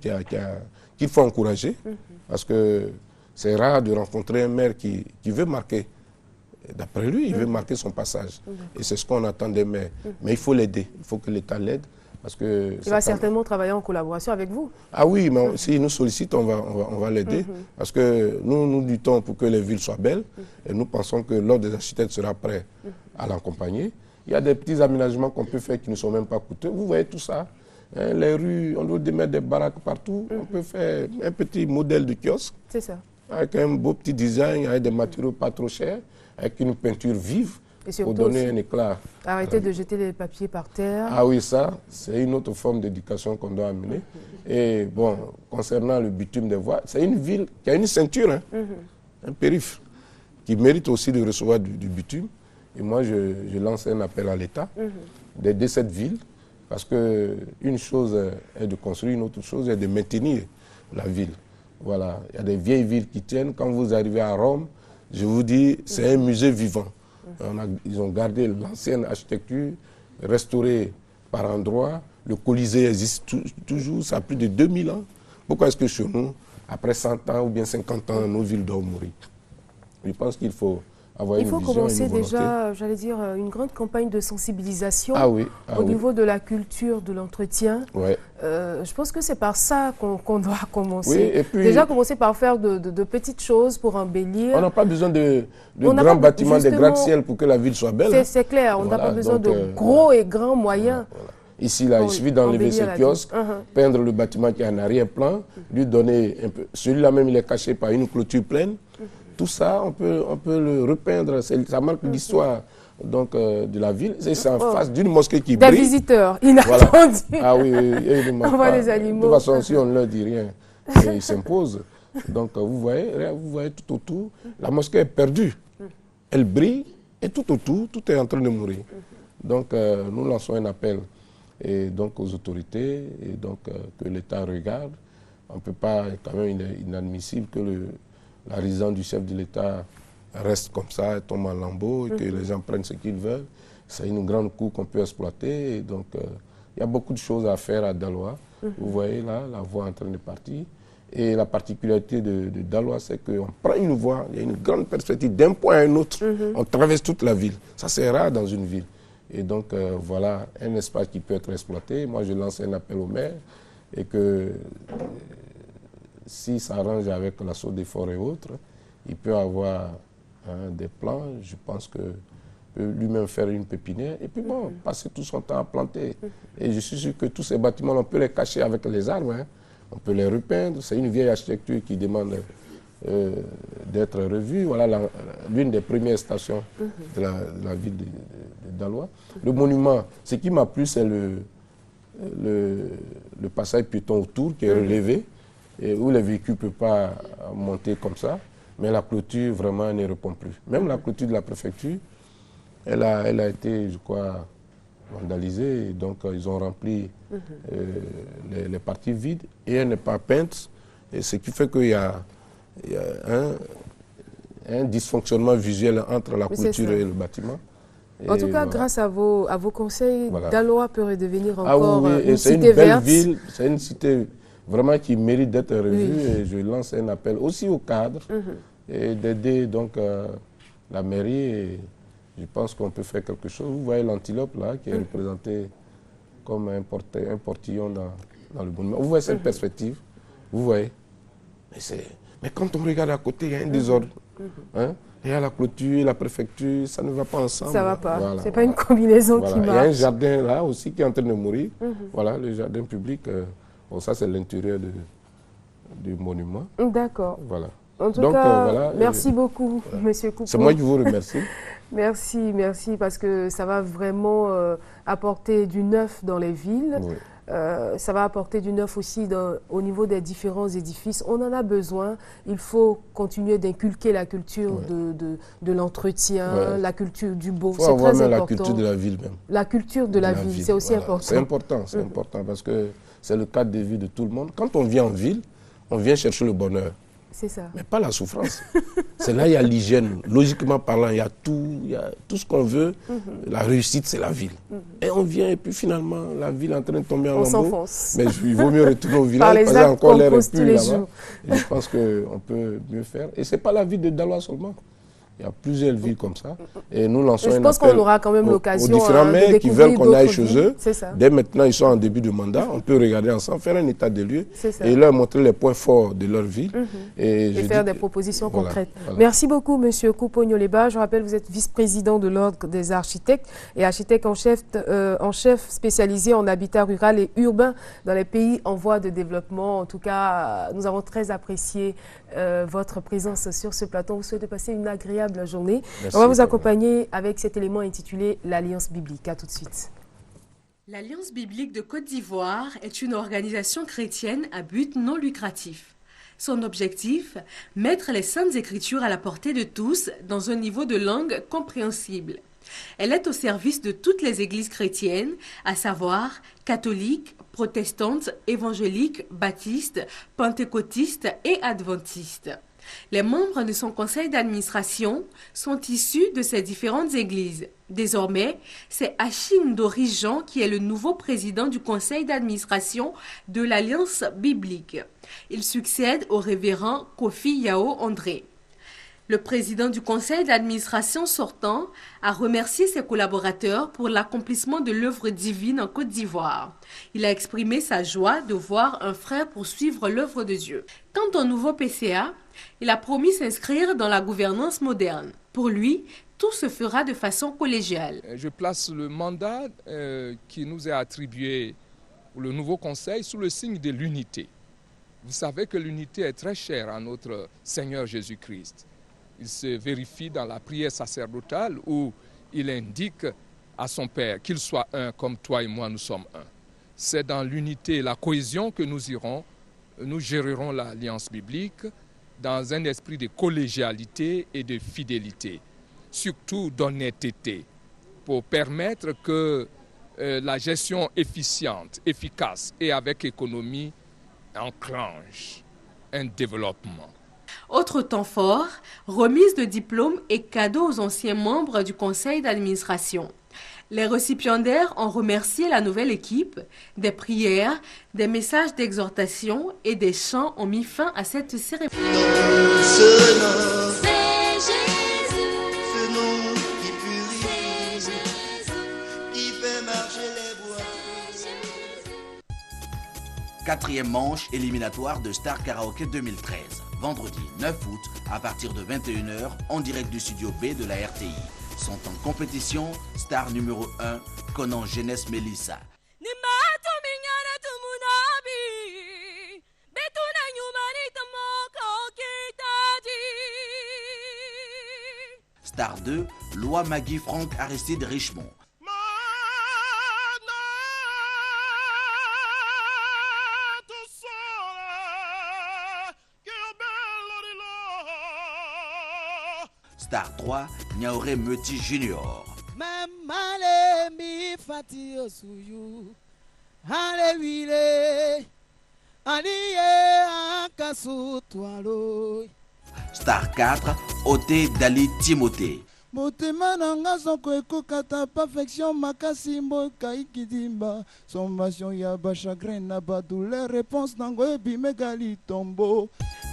qu'il faut encourager, parce que c'est rare de rencontrer un maire qui veut marquer. D'après lui, il veut marquer son passage. Et c'est ce qu'on attend des maires. Mais il faut l'aider, il faut que l'État l'aide. Parce que il va certainement travailler en collaboration avec vous. Ah oui, mais s'il nous sollicite, on va l'aider. Parce que nous luttons pour que les villes soient belles. Et nous pensons que l'ordre des architectes sera prêt à l'accompagner. Il y a des petits aménagements qu'on peut faire qui ne sont même pas coûteux. Vous voyez tout ça. Les rues, on doit mettre des baraques partout. On peut faire un petit modèle de kiosque. C'est ça. Avec un beau petit design, avec des matériaux pas trop chers, avec une peinture vive. Et surtout pour donner aussi, un éclat. Arrêtez de jeter les papiers par terre. Ah oui, ça, c'est une autre forme d'éducation qu'on doit amener. Et bon, concernant le bitume des voies, c'est une ville qui a une ceinture, hein, un périph', qui mérite aussi de recevoir du bitume. Et moi, je lance un appel à l'État d'aider cette ville, parce qu'une chose est de construire, une autre chose est de maintenir la ville. Voilà, il y a des vieilles villes qui tiennent. Quand vous arrivez à Rome, je vous dis, c'est un musée vivant. Ils ont gardé l'ancienne architecture, restaurée par endroits. Le Colisée existe toujours, ça a plus de 2000 ans. Pourquoi est-ce que chez nous, après 100 ans ou bien 50 ans, nos villes doivent mourir? Je pense qu'il faut avoir une vision. Il faut commencer déjà, j'allais dire, une grande campagne de sensibilisation au niveau de la culture, de l'entretien. Ouais. Je pense que c'est par ça qu'on doit commencer. Oui, et puis, déjà commencer par faire de petites choses pour embellir. On n'a pas besoin de grands bâtiments, de gratte-ciel pour que la ville soit belle. C'est clair, on n'a pas besoin de gros et grands moyens. Voilà. Ici, là, il suffit d'enlever ce kiosque, peindre le bâtiment qui est en arrière-plan, lui donner un peu. Celui-là même, il est caché par une clôture pleine. Tout ça, on peut le repeindre. Ça marque l'histoire de la ville. C'est en face d'une mosquée qui brille. Des visiteurs inattendus. Voilà. Ah oui, on voit les animaux. De toute façon, si on ne leur dit rien, ils s'imposent. Donc, vous voyez tout autour, la mosquée est perdue. Elle brille et tout autour, tout est en train de mourir. Donc, nous lançons un appel et donc aux autorités et donc que l'État regarde. On ne peut pas, quand même, il est inadmissible que la résidence du chef de l'État reste comme ça, tombe en lambeaux et que les gens prennent ce qu'ils veulent. C'est une grande cour qu'on peut exploiter. Et donc, il y a beaucoup de choses à faire à Daloa. Vous voyez là, la voie en train de partir. Et la particularité de Daloa, c'est qu'on prend une voie, il y a une grande perspective d'un point à un autre. On traverse toute la ville. Ça, c'est rare dans une ville. Et donc, voilà un espace qui peut être exploité. Moi, je lance un appel au maire et que s'il s'arrange avec l'assaut des forêts et autres, il peut avoir des plans. Je pense que peut lui-même faire une pépinière et puis bon, passer tout son temps à planter. Et je suis sûr que tous ces bâtiments, on peut les cacher avec les arbres. Hein. On peut les repeindre. C'est une vieille architecture qui demande d'être revue. Voilà l'une des premières stations de la ville de Daloa. Le monument, ce qui m'a plu, c'est le passage piéton autour qui est relevé et où les véhicules ne peuvent pas monter comme ça. Mais la clôture, vraiment, ne répond plus. Même la clôture de la préfecture, elle a été, je crois, vandalisée. Et donc, ils ont rempli les parties vides et elle n'est pas peinte. Et ce qui fait qu'il y a un dysfonctionnement visuel entre la clôture et le bâtiment. En tout cas, grâce à vos conseils, Daloa peut redevenir encore une cité verte. C'est une belle ville, c'est une cité vraiment qui mérite d'être revue. Et je lance un appel aussi aux cadres et d'aider donc la mairie. Et je pense qu'on peut faire quelque chose. Vous voyez l'antilope là qui est représentée comme un portillon dans le monument. Vous voyez cette perspective? Vous voyez? Mais quand on regarde à côté, il y a un désordre. Hein? Il y a la clôture, la préfecture, ça ne va pas ensemble. Ça ne va pas. Voilà, c'est pas une combinaison qui marche. Il y a un jardin là aussi qui est en train de mourir. Voilà, le jardin public. Bon, ça, c'est l'intérieur du monument. D'accord. Voilà. En tout cas, merci beaucoup, Monsieur Coupeau. C'est moi qui vous remercie. Merci, parce que ça va vraiment apporter du neuf dans les villes. Oui. Ça va apporter du neuf aussi au niveau des différents édifices. On en a besoin. Il faut continuer d'inculquer la culture de l'entretien, la culture du beau. C'est très important. La culture de la ville même. La culture de la ville, c'est aussi important. C'est important parce que c'est le cadre de vie de tout le monde. Quand on vient en ville, on vient chercher le bonheur. C'est ça. Mais pas la souffrance. C'est là il y a l'hygiène. Logiquement parlant, il y a tout ce qu'on veut. La réussite, c'est la ville. Et on vient et puis finalement, la ville est en train de tomber en lambeaux. On s'enfonce. Mais il vaut mieux retourner au village parce qu'il y a encore l'air pur là-bas. Je pense qu'on peut mieux faire. Et ce n'est pas la ville de Daloa seulement. Il y a plusieurs villes comme ça. Et nous lançons un appel. Je pense qu'on aura quand même l'occasion aux différents maires qui veulent qu'on aille chez eux. Ça. Dès maintenant, ils sont en début de mandat. On peut regarder ensemble, faire un état des lieux et leur montrer les points forts de leur ville. Et faire des propositions concrètes. Voilà. Merci beaucoup, M. Coupeau Nyoleba. Je rappelle, vous êtes vice-président de l'Ordre des architectes et architecte en chef spécialisé en habitat rural et urbain dans les pays en voie de développement. En tout cas, nous avons très apprécié votre présence sur ce plateau. On vous souhaite de passer une agréable agréable journée. Merci, On va vous Pamela. accompagner avec cet élément intitulé l'Alliance biblique. À tout de suite. L'Alliance biblique de Côte d'Ivoire est une organisation chrétienne à but non lucratif. Son objectif, mettre les Saintes Écritures à la portée de tous dans un niveau de langue compréhensible. Elle est au service de toutes les églises chrétiennes, à savoir catholiques, protestantes, évangéliques, baptistes, pentecôtistes et adventistes. Les membres de son conseil d'administration sont issus de ces différentes églises. Désormais, c'est Achim Dorijan qui est le nouveau président du conseil d'administration de l'Alliance biblique. Il succède au révérend Kofi Yao André. Le président du conseil d'administration sortant a remercié ses collaborateurs pour l'accomplissement de l'œuvre divine en Côte d'Ivoire. Il a exprimé sa joie de voir un frère poursuivre l'œuvre de Dieu. Quant au nouveau PCA, il a promis s'inscrire dans la gouvernance moderne. Pour lui, tout se fera de façon collégiale. Je place le mandat qui nous est attribué pour le nouveau conseil sous le signe de l'unité. Vous savez que l'unité est très chère à notre Seigneur Jésus-Christ. Il se vérifie dans la prière sacerdotale où il indique à son Père qu'il soit un comme toi et moi nous sommes un. C'est dans l'unité et la cohésion que nous gérerons l'Alliance biblique dans un esprit de collégialité et de fidélité, surtout d'honnêteté, pour permettre que la gestion efficiente, efficace et avec économie enclenche un développement. Autre temps fort, remise de diplômes et cadeaux aux anciens membres du conseil d'administration. Les récipiendaires ont remercié la nouvelle équipe. Des prières, des messages d'exhortation et des chants ont mis fin à cette cérémonie. Ce nom, c'est Jésus, ce nom qui purifie, qui fait marcher les bois. Quatrième manche éliminatoire de Star Karaoke 2013. Vendredi 9 août à partir de 21h en direct du studio B de la RTI. Sont en compétition Star numéro 1, Conan Jeunesse Mélissa. Star 2, Loi Magui Franck Aristide Richemont. Star 3, Niaoré Meuti Junior. Star 4, Oté Dali Timothée. Motema nanga zonko ekokata perfection makasi mboka ikidimba sommation ya bachagrin na badouleur réponse nango ebimegali tombo.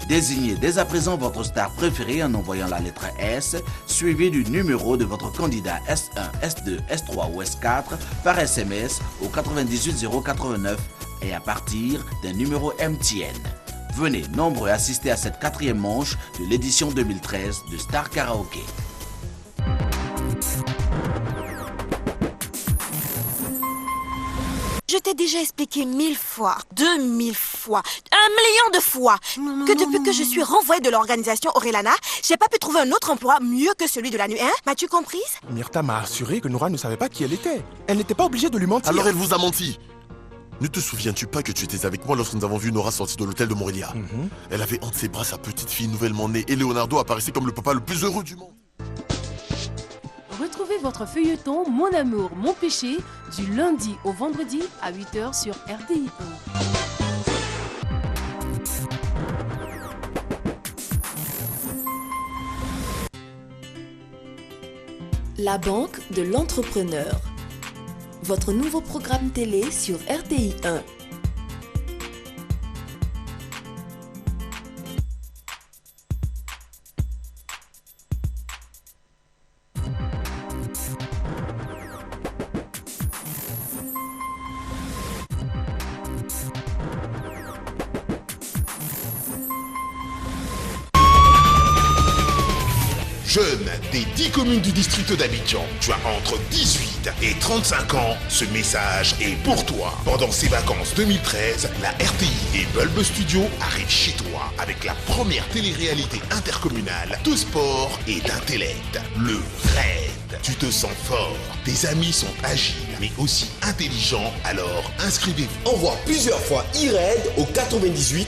Désignez dès à présent votre star préférée en envoyant la lettre S, suivie du numéro de votre candidat S1, S2, S3 ou S4 par SMS au 98 089 et à partir d'un numéro MTN. Venez nombreux assister à cette quatrième manche de l'édition 2013 de Star Karaoke. Je t'ai déjà expliqué 1000 fois, 2000 fois, 1 million de fois que depuis que je suis renvoyée de l'organisation Orelana, j'ai pas pu trouver un autre emploi mieux que celui de la nuit. Hein? M'as-tu comprise? Myrtha m'a assuré que Nora ne savait pas qui elle était. Elle n'était pas obligée de lui mentir. Alors elle vous a menti. Ne te souviens-tu pas que tu étais avec moi lorsque nous avons vu Nora sortir de l'hôtel de Morelia? Elle avait entre ses bras sa petite fille nouvellement née et Leonardo apparaissait comme le papa le plus heureux du monde. Retrouvez votre feuilleton Mon amour, mon péché du lundi au vendredi à 8h sur RTI 1. La banque de l'entrepreneur. Votre nouveau programme télé sur RTI 1. Jeune des 10 communes du district d'Abidjan, tu as entre 18 et 35 ans, ce message est pour toi. Pendant ces vacances 2013, la RTI et Bulb Studio arrivent chez toi avec la première télé-réalité intercommunale de sport et d'intellect, le RAID. Tu te sens fort, tes amis sont agiles mais aussi intelligents, alors inscrivez-vous. Envoie plusieurs fois e-RAID au 98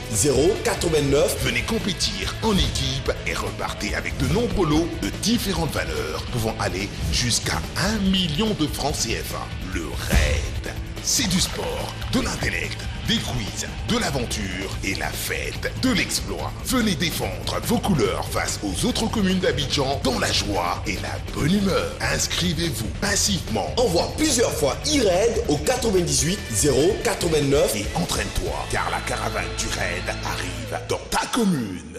089. Venez compétir en équipe et repartez avec de nombreux lots de différentes valeurs pouvant aller jusqu'à 1 million de francs CFA. Le RAID, c'est du sport, de l'intellect, des quiz, de l'aventure et la fête de l'exploit. Venez défendre vos couleurs face aux autres communes d'Abidjan dans la joie et la bonne humeur. Inscrivez-vous passivement. Envoie plusieurs fois e-RAID au 98 089 et entraîne-toi car la caravane du RAID arrive dans ta commune.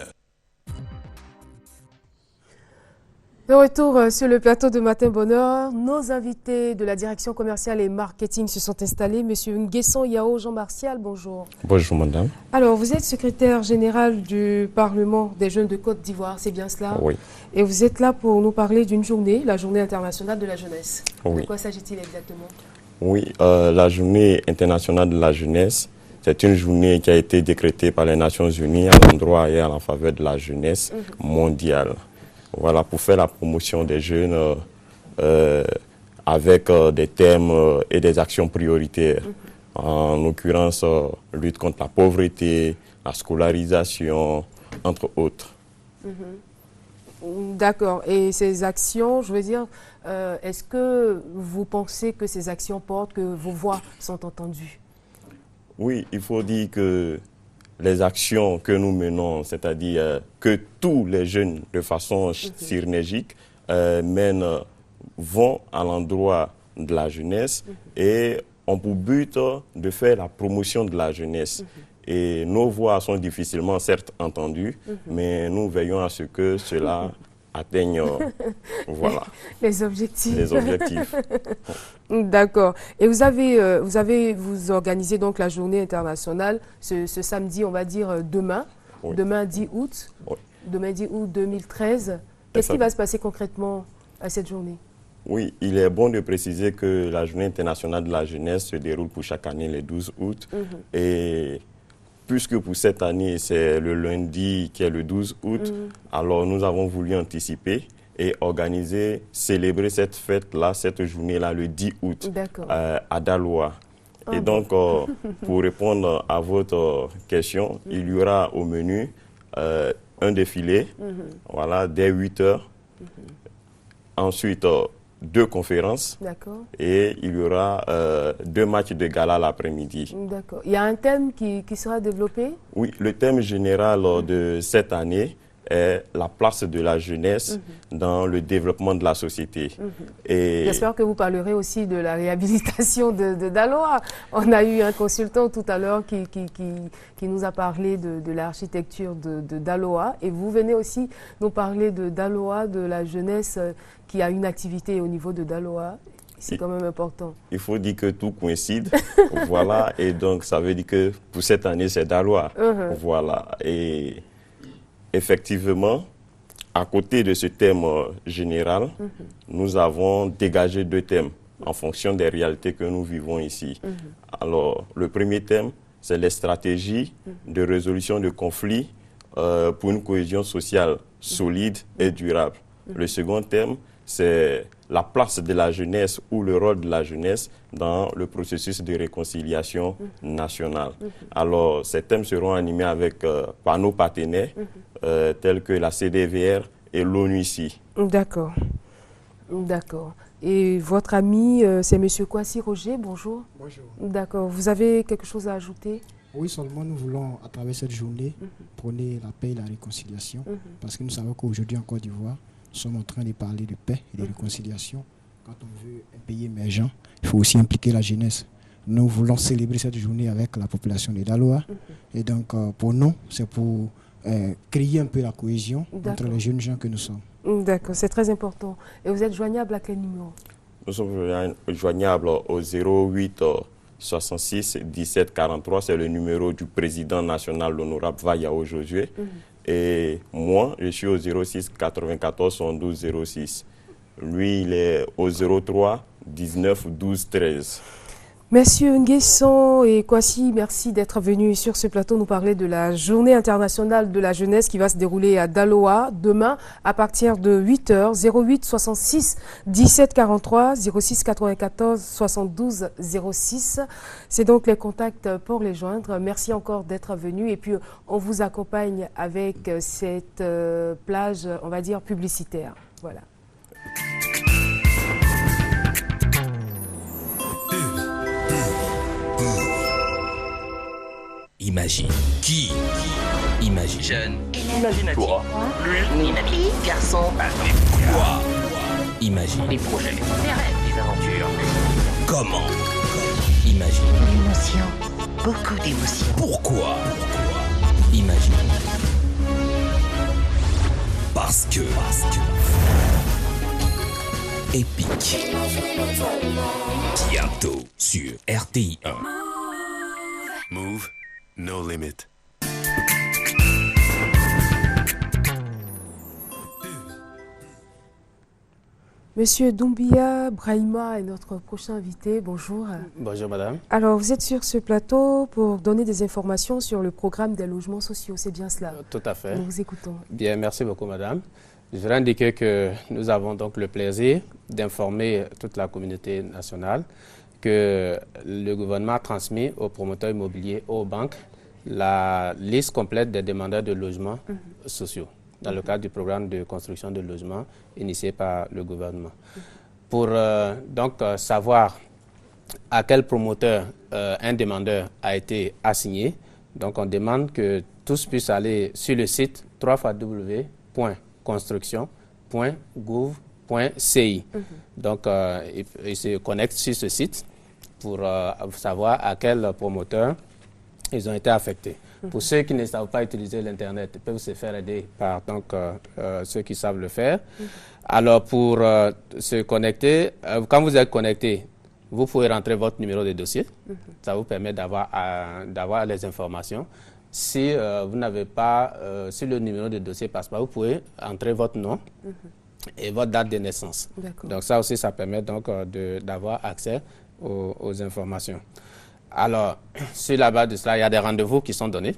De retour sur le plateau de Matin Bonheur, nos invités de la direction commerciale et marketing se sont installés. Monsieur Nguesson Yao Jean-Martial, bonjour. Bonjour madame. Alors, vous êtes secrétaire général du Parlement des jeunes de Côte d'Ivoire, c'est bien cela? Oui. Et vous êtes là pour nous parler d'une journée, la journée internationale de la jeunesse. Oui. De quoi s'agit-il exactement? Oui, la journée internationale de la jeunesse, c'est une journée qui a été décrétée par les Nations Unies à l'endroit et à la faveur de la jeunesse mondiale. Voilà, pour faire la promotion des jeunes avec des thèmes et des actions prioritaires. En l'occurrence, lutte contre la pauvreté, la scolarisation, entre autres. D'accord. Et ces actions, je veux dire, est-ce que vous pensez que ces actions portent, que vos voix sont entendues? Oui, il faut dire que les actions que nous menons, c'est-à-dire que tous les jeunes, de façon synergique, vont à l'endroit de la jeunesse et ont pour but de faire la promotion de la jeunesse. Et nos voix sont difficilement, certes, entendues, mais nous veillons à ce que cela atteigne voilà, les objectifs. Les objectifs. D'accord. Et vous organisez donc la journée internationale ce samedi, on va dire demain, demain 10 août, demain 10 août 2013. Qu'est-ce qui va se passer concrètement à cette journée? Oui, il est bon de préciser que la journée internationale de la jeunesse se déroule pour chaque année le 12 août. Et puisque pour cette année, c'est le lundi qui est le 12 août, alors nous avons voulu anticiper et organiser, célébrer cette fête-là, cette journée-là, le 10 août, à Daloa. Et donc, pour répondre à votre question, il y aura au menu un défilé, voilà, dès 8 heures. Ensuite, 2 conférences et il y aura 2 matchs de gala l'après-midi. D'accord. Il y a un thème qui sera développé? Oui, le thème général de cette année est la place de la jeunesse dans le développement de la société. J'espère que vous parlerez aussi de la réhabilitation de Daloa. On a eu un consultant tout à l'heure qui nous a parlé de l'architecture de Daloa et vous venez aussi nous parler de Daloa, de la jeunesse qui a une activité au niveau de Daloa. C'est quand même important. Il faut dire que tout coïncide. Voilà. Et donc, ça veut dire que pour cette année, c'est Daloa. Voilà. Et effectivement, à côté de ce thème général, nous avons dégagé 2 thèmes en fonction des réalités que nous vivons ici. Alors, le premier thème, c'est les stratégies de résolution de conflits pour une cohésion sociale solide et durable. Le second thème, c'est la place de la jeunesse ou le rôle de la jeunesse dans le processus de réconciliation nationale. Alors, ces thèmes seront animés par nos partenaires tels que la CDVR et l'ONU ici. D'accord. D'accord. Et votre ami, c'est M. Kwasi Roger, bonjour. Bonjour. D'accord. Vous avez quelque chose à ajouter? Oui, seulement nous voulons, à travers cette journée, prôner la paix et la réconciliation, parce que nous savons qu'aujourd'hui en Côte d'Ivoire, nous sommes en train de parler de paix et de réconciliation. Quand on veut un pays émergent, il faut aussi impliquer la jeunesse. Nous voulons célébrer cette journée avec la population de Daloa. Et donc, pour nous, c'est pour créer un peu la cohésion entre les jeunes gens que nous sommes. D'accord, c'est très important. Et vous êtes joignable à quel numéro? Nous sommes joignables au 08 66 17 43. C'est le numéro du président national, l'honorable Vayao Josué. Et moi, je suis au 06 94 72 06. Lui, il est au 03 19 12 13. Messieurs Nguesson et Kwasi, merci d'être venus sur ce plateau nous parler de la Journée internationale de la jeunesse qui va se dérouler à Daloa demain à partir de 8h. 08 66 17 43 06 94 72 06. C'est donc les contacts pour les joindre. Merci encore d'être venus et puis on vous accompagne avec cette plage, on va dire, publicitaire. Voilà. Imagine. Qui imagine. Jeune. Imaginatif. Toi. Lui. Dynamique. Garçon. Quoi imagine. Les projets. Les rêves. Les aventures. Comment imagine. L'émotion. Beaucoup d'émotions. Pourquoi imagine. Parce que. Épique. Bientôt sur RTI 1. Move, no limit. Monsieur Doumbia Brahima est notre prochain invité. Bonjour. Bonjour madame. Alors vous êtes sur ce plateau pour donner des informations sur le programme des logements sociaux, c'est bien cela? Tout à fait. Nous vous écoutons. Bien, merci beaucoup madame. Je voudrais indiquer que nous avons donc le plaisir d'informer toute la communauté nationale que le gouvernement a transmis aux promoteurs immobiliers, aux banques, la liste complète des demandeurs de logements sociaux dans le cadre du programme de construction de logements initié par le gouvernement. Pour savoir à quel promoteur un demandeur a été assigné, donc on demande que tous puissent aller sur le site www.construction.gouv.ci. Donc ils se connectent sur ce site pour savoir à quel promoteur ils ont été affectés. Pour ceux qui ne savent pas utiliser l'Internet, ils peuvent se faire aider par ceux qui savent le faire. Alors, pour se connecter, quand vous êtes connecté, vous pouvez rentrer votre numéro de dossier. Ça vous permet d'avoir les informations. Si vous n'avez pas, si le numéro de dossier ne passe pas, vous pouvez entrer votre nom et votre date de naissance. Donc, ça aussi, ça permet donc d'avoir accès aux informations. Alors, sur la base de cela, il y a des rendez-vous qui sont donnés.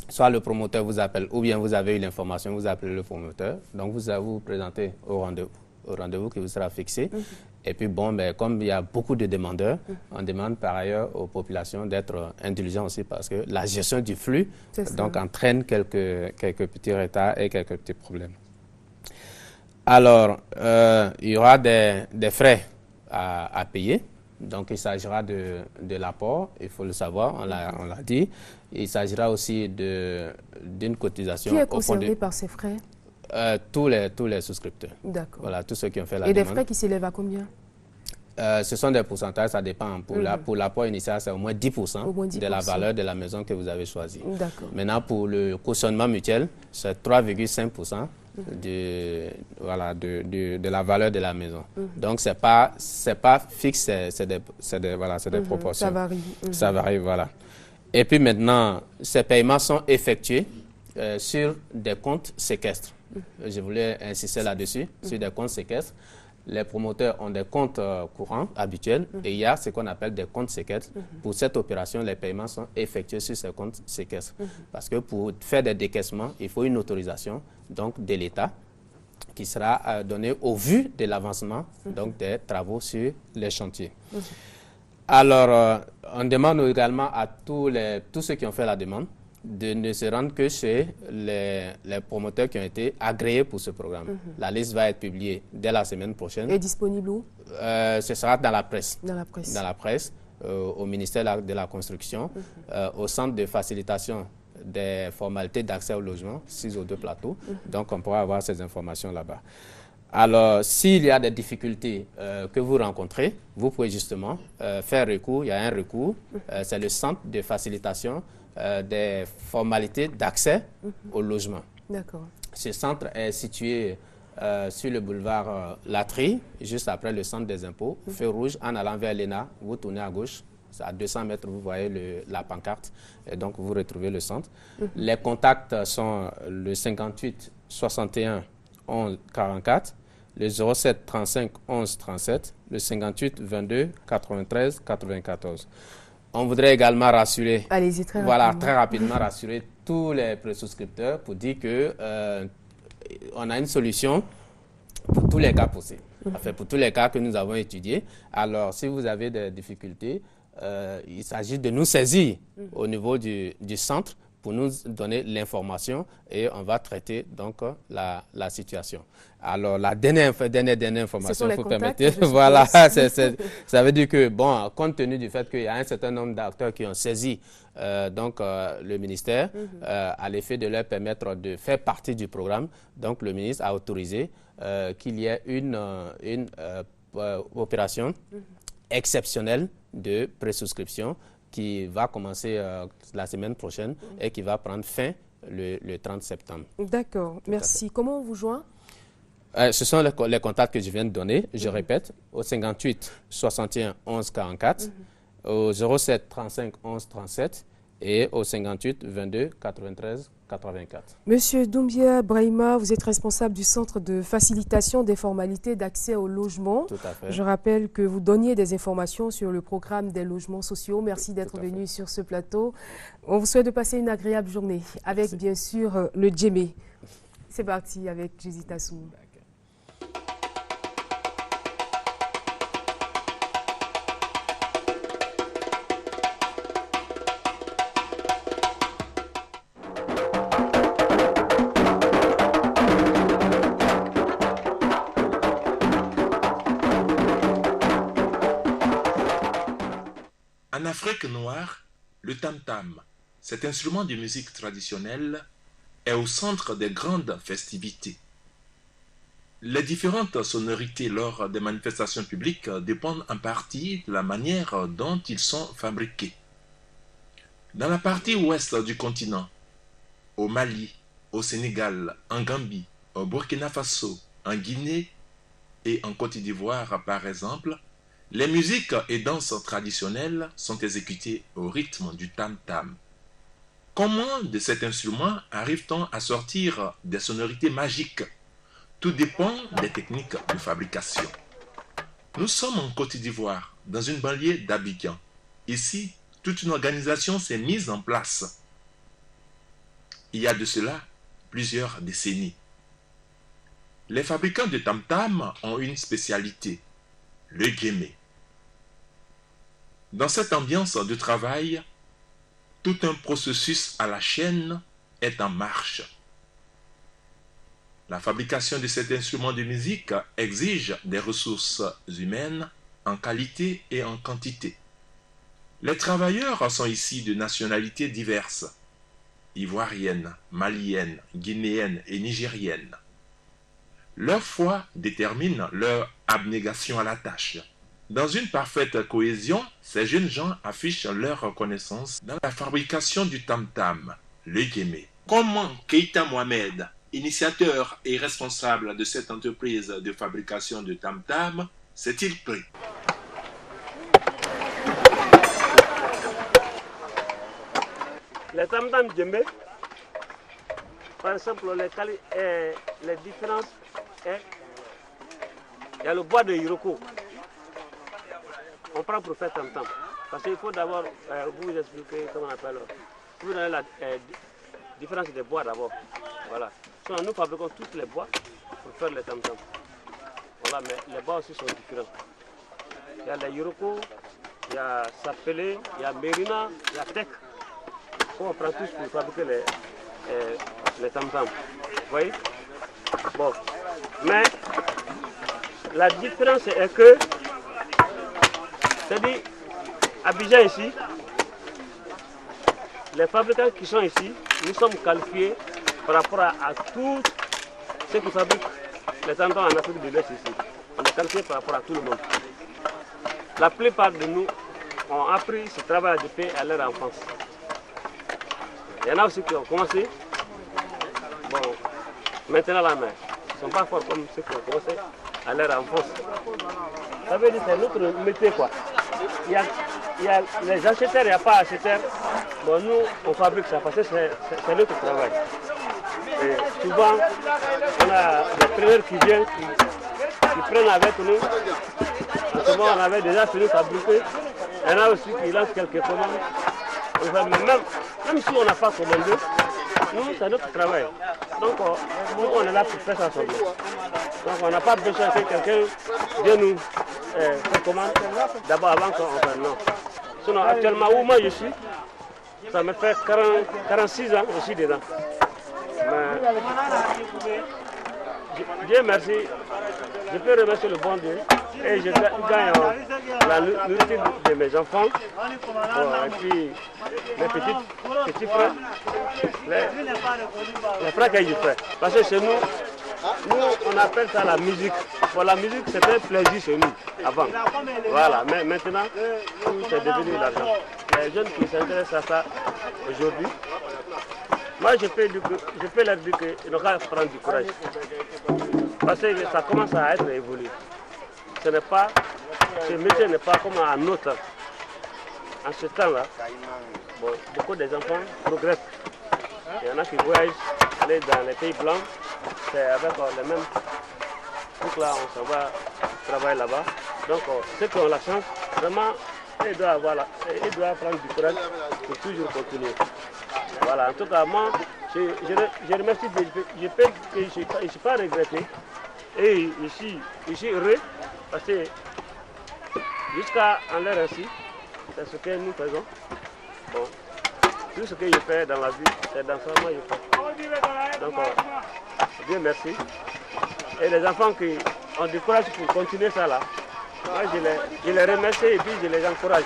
Soit le promoteur vous appelle, ou bien vous avez eu l'information, vous appelez le promoteur. Donc, vous vous présentez au rendez-vous qui vous sera fixé. Et puis, bon, comme il y a beaucoup de demandeurs, on demande par ailleurs aux populations d'être indulgents aussi parce que la gestion du flux entraîne quelques petits retards et quelques petits problèmes. Alors, il y aura des frais à payer. Donc, il s'agira de l'apport, il faut le savoir, on l'a dit. Il s'agira aussi d'une cotisation. Qui est concerné par ces frais? Tous les souscripteurs. D'accord. Voilà, tous ceux qui ont fait la demande. Et demande. des frais qui s'élèvent à combien? Ce sont des pourcentages, ça dépend. Pour l'apport initial, c'est au moins 10%, de la valeur de la maison que vous avez choisie. Maintenant, pour le cautionnement mutuel, c'est 3,5%. De la valeur de la maison. Donc, c'est pas fixe, c'est des proportions. Ça varie. Ça varie, voilà. Et puis maintenant, ces paiements sont effectués sur des comptes séquestres. Je voulais insister là-dessus, sur des comptes séquestres. Les promoteurs ont des comptes courants, habituels, et il y a ce qu'on appelle des comptes séquestres. Pour cette opération, les paiements sont effectués sur ces comptes séquestres. Parce que pour faire des décaissements, il faut une autorisation de l'État qui sera donnée au vu de l'avancement des travaux sur les chantiers. Alors, on demande également à tous ceux qui ont fait la demande de ne se rendre que chez les promoteurs qui ont été agréés pour ce programme. La liste va être publiée dès la semaine prochaine. Et disponible où? Ce sera dans la presse. Dans la presse. Dans la presse, au ministère de la Construction, au centre de facilitation des formalités d'accès au logement, 6 ou 2 plateaux. Donc, on pourra avoir ces informations là-bas. Alors, s'il y a des difficultés que vous rencontrez, vous pouvez justement faire recours. Il y a un recours. C'est le centre de facilitation des formalités d'accès au logement. D'accord. Ce centre est situé sur le boulevard Latry, juste après le centre des impôts, feu rouge, en allant vers l'ENA, vous tournez à gauche, à 200 mètres, vous voyez la pancarte, et donc vous retrouvez le centre. Les contacts sont le 58 61 11 44, le 07 35 11 37, le 58 22 93 94. On voudrait également rassurer, très rapidement rassurer tous les présouscripteurs pour dire que on a une solution pour tous les cas possibles. Enfin, pour tous les cas que nous avons étudiés. Alors, si vous avez des difficultés, il s'agit de nous saisir au niveau du centre pour nous donner l'information et on va traiter donc la situation. Alors, la dernière information, vous permettez, voilà, ça veut dire que, bon, compte tenu du fait qu'il y a un certain nombre d'acteurs qui ont saisi le ministère à l'effet de leur permettre de faire partie du programme, donc le ministre a autorisé qu'il y ait une opération exceptionnelle de présouscription qui va commencer la semaine prochaine et qui va prendre fin le 30 septembre. D'accord, merci. Comment on vous joint? Ce sont les contacts que je viens de donner, je répète, au 58 61 11 44, au 07 35 11 37 et au 58 22 93 84. Monsieur Doumbia Brahima, vous êtes responsable du Centre de facilitation des formalités d'accès au logement. Tout à fait. Je rappelle que vous donniez des informations sur le programme des logements sociaux. Merci d'être venu sur ce plateau. On vous souhaite de passer une agréable journée avec, bien sûr, le Djemé. C'est parti avec Jésus Tassou. En Afrique noire, le tam-tam, cet instrument de musique traditionnelle, est au centre des grandes festivités. Les différentes sonorités lors des manifestations publiques dépendent en partie de la manière dont ils sont fabriqués. Dans la partie ouest du continent, au Mali, au Sénégal, en Gambie, au Burkina Faso, en Guinée et en Côte d'Ivoire par exemple, les musiques et danses traditionnelles sont exécutées au rythme du tam-tam. Comment de cet instrument arrive-t-on à sortir des sonorités magiques? Tout dépend des techniques de fabrication. Nous sommes en Côte d'Ivoire, dans une banlieue d'Abidjan. Ici, toute une organisation s'est mise en place. Il y a de cela plusieurs décennies. Les fabricants de tam-tam ont une spécialité, le Djemé. Dans cette ambiance de travail, tout un processus à la chaîne est en marche. La fabrication de cet instrument de musique exige des ressources humaines en qualité et en quantité. Les travailleurs sont ici de nationalités diverses, ivoiriennes, maliennes, guinéennes et nigériennes. Leur foi détermine leur abnégation à la tâche. Dans une parfaite cohésion, ces jeunes gens affichent leur reconnaissance dans la fabrication du tam-tam, le Djemé. Comment Keita Mohamed, initiateur et responsable de cette entreprise de fabrication de tam-tam, s'est-il pris? Les tam-tam Djemé, par exemple, les différences, il y a le bois de Iroko. On prend pour faire tam-tam. Parce qu'il faut d'abord vous expliquer comment on appelle. Vous donner la différence des bois d'abord. Voilà. Sinon, nous fabriquons tous les bois pour faire les tam-tam. Voilà, mais les bois aussi sont différents. Il y a les Iroko, il y a Sapele, il y a Mérina, il y a Tek. On prend tous pour fabriquer les tam-tam. Vous voyez? Bon. Mais la différence est que, c'est-à-dire, Abidjan ici, les fabricants qui sont ici, nous sommes qualifiés par rapport à tout ce qui fabrique les tam-tams en Afrique de l'Est ici. On est qualifiés par rapport à tout le monde. La plupart de nous ont appris ce travail de paix à leur enfance. Il y en a aussi qui ont commencé, bon, maintenant la main. Ils ne sont pas forts comme ceux qui ont commencé à leur enfance. Ça veut dire que c'est notre métier quoi. Il y a il y a les acheteurs, il n'y a pas acheteurs. Bon, nous, on fabrique ça parce que c'est notre travail. Et souvent, on a les preneurs qui viennent, qui prennent avec nous. En ce moment, on avait déjà fini de fabriquer. Il y en a aussi qui lancent quelques commandes. Enfin, même si on n'a pas commandé, nous, c'est notre travail. Donc, nous, on est là pour faire ça seulement. Donc, on n'a pas besoin que quelqu'un vienne nous faire commande d'abord avant qu'on fasse. Non. Sinon, actuellement, où moi je suis, ça me fait 46 ans, je suis dedans. Mais, Dieu merci, je peux remercier le bon Dieu et je gagne la nourriture de mes enfants. Et puis mes petits frères, les frères que je fais. Parce que chez nous, on appelle ça la musique. Bon, la musique, c'était un plaisir chez nous avant. Voilà, mais maintenant, c'est devenu l'argent. Les jeunes qui s'intéressent à ça aujourd'hui, moi, je peux leur dire qu'ils n'ont qu'à prendre du courage. Parce que ça commence à être évolué. Ce métier n'est pas comme un autre. En ce temps-là, bon, beaucoup des enfants progressent. Il y en a qui voyagent, aller dans les pays blancs, c'est avec les mêmes trucs là, on s'en va travailler là-bas. Donc, ceux qui ont la chance, vraiment, ils doivent prendre du courage pour toujours continuer. Voilà, en tout cas, moi, je remercie, je ne suis pas regretté. Et je suis heureux parce que jusqu'à en l'heure ainsi, c'est ce que nous faisons. Bon, tout ce que je fais dans la vie, c'est dans ça que je fais. Donc, Dieu merci. Et les enfants qui ont du courage pour continuer ça là, moi je les remercie et puis je les encourage.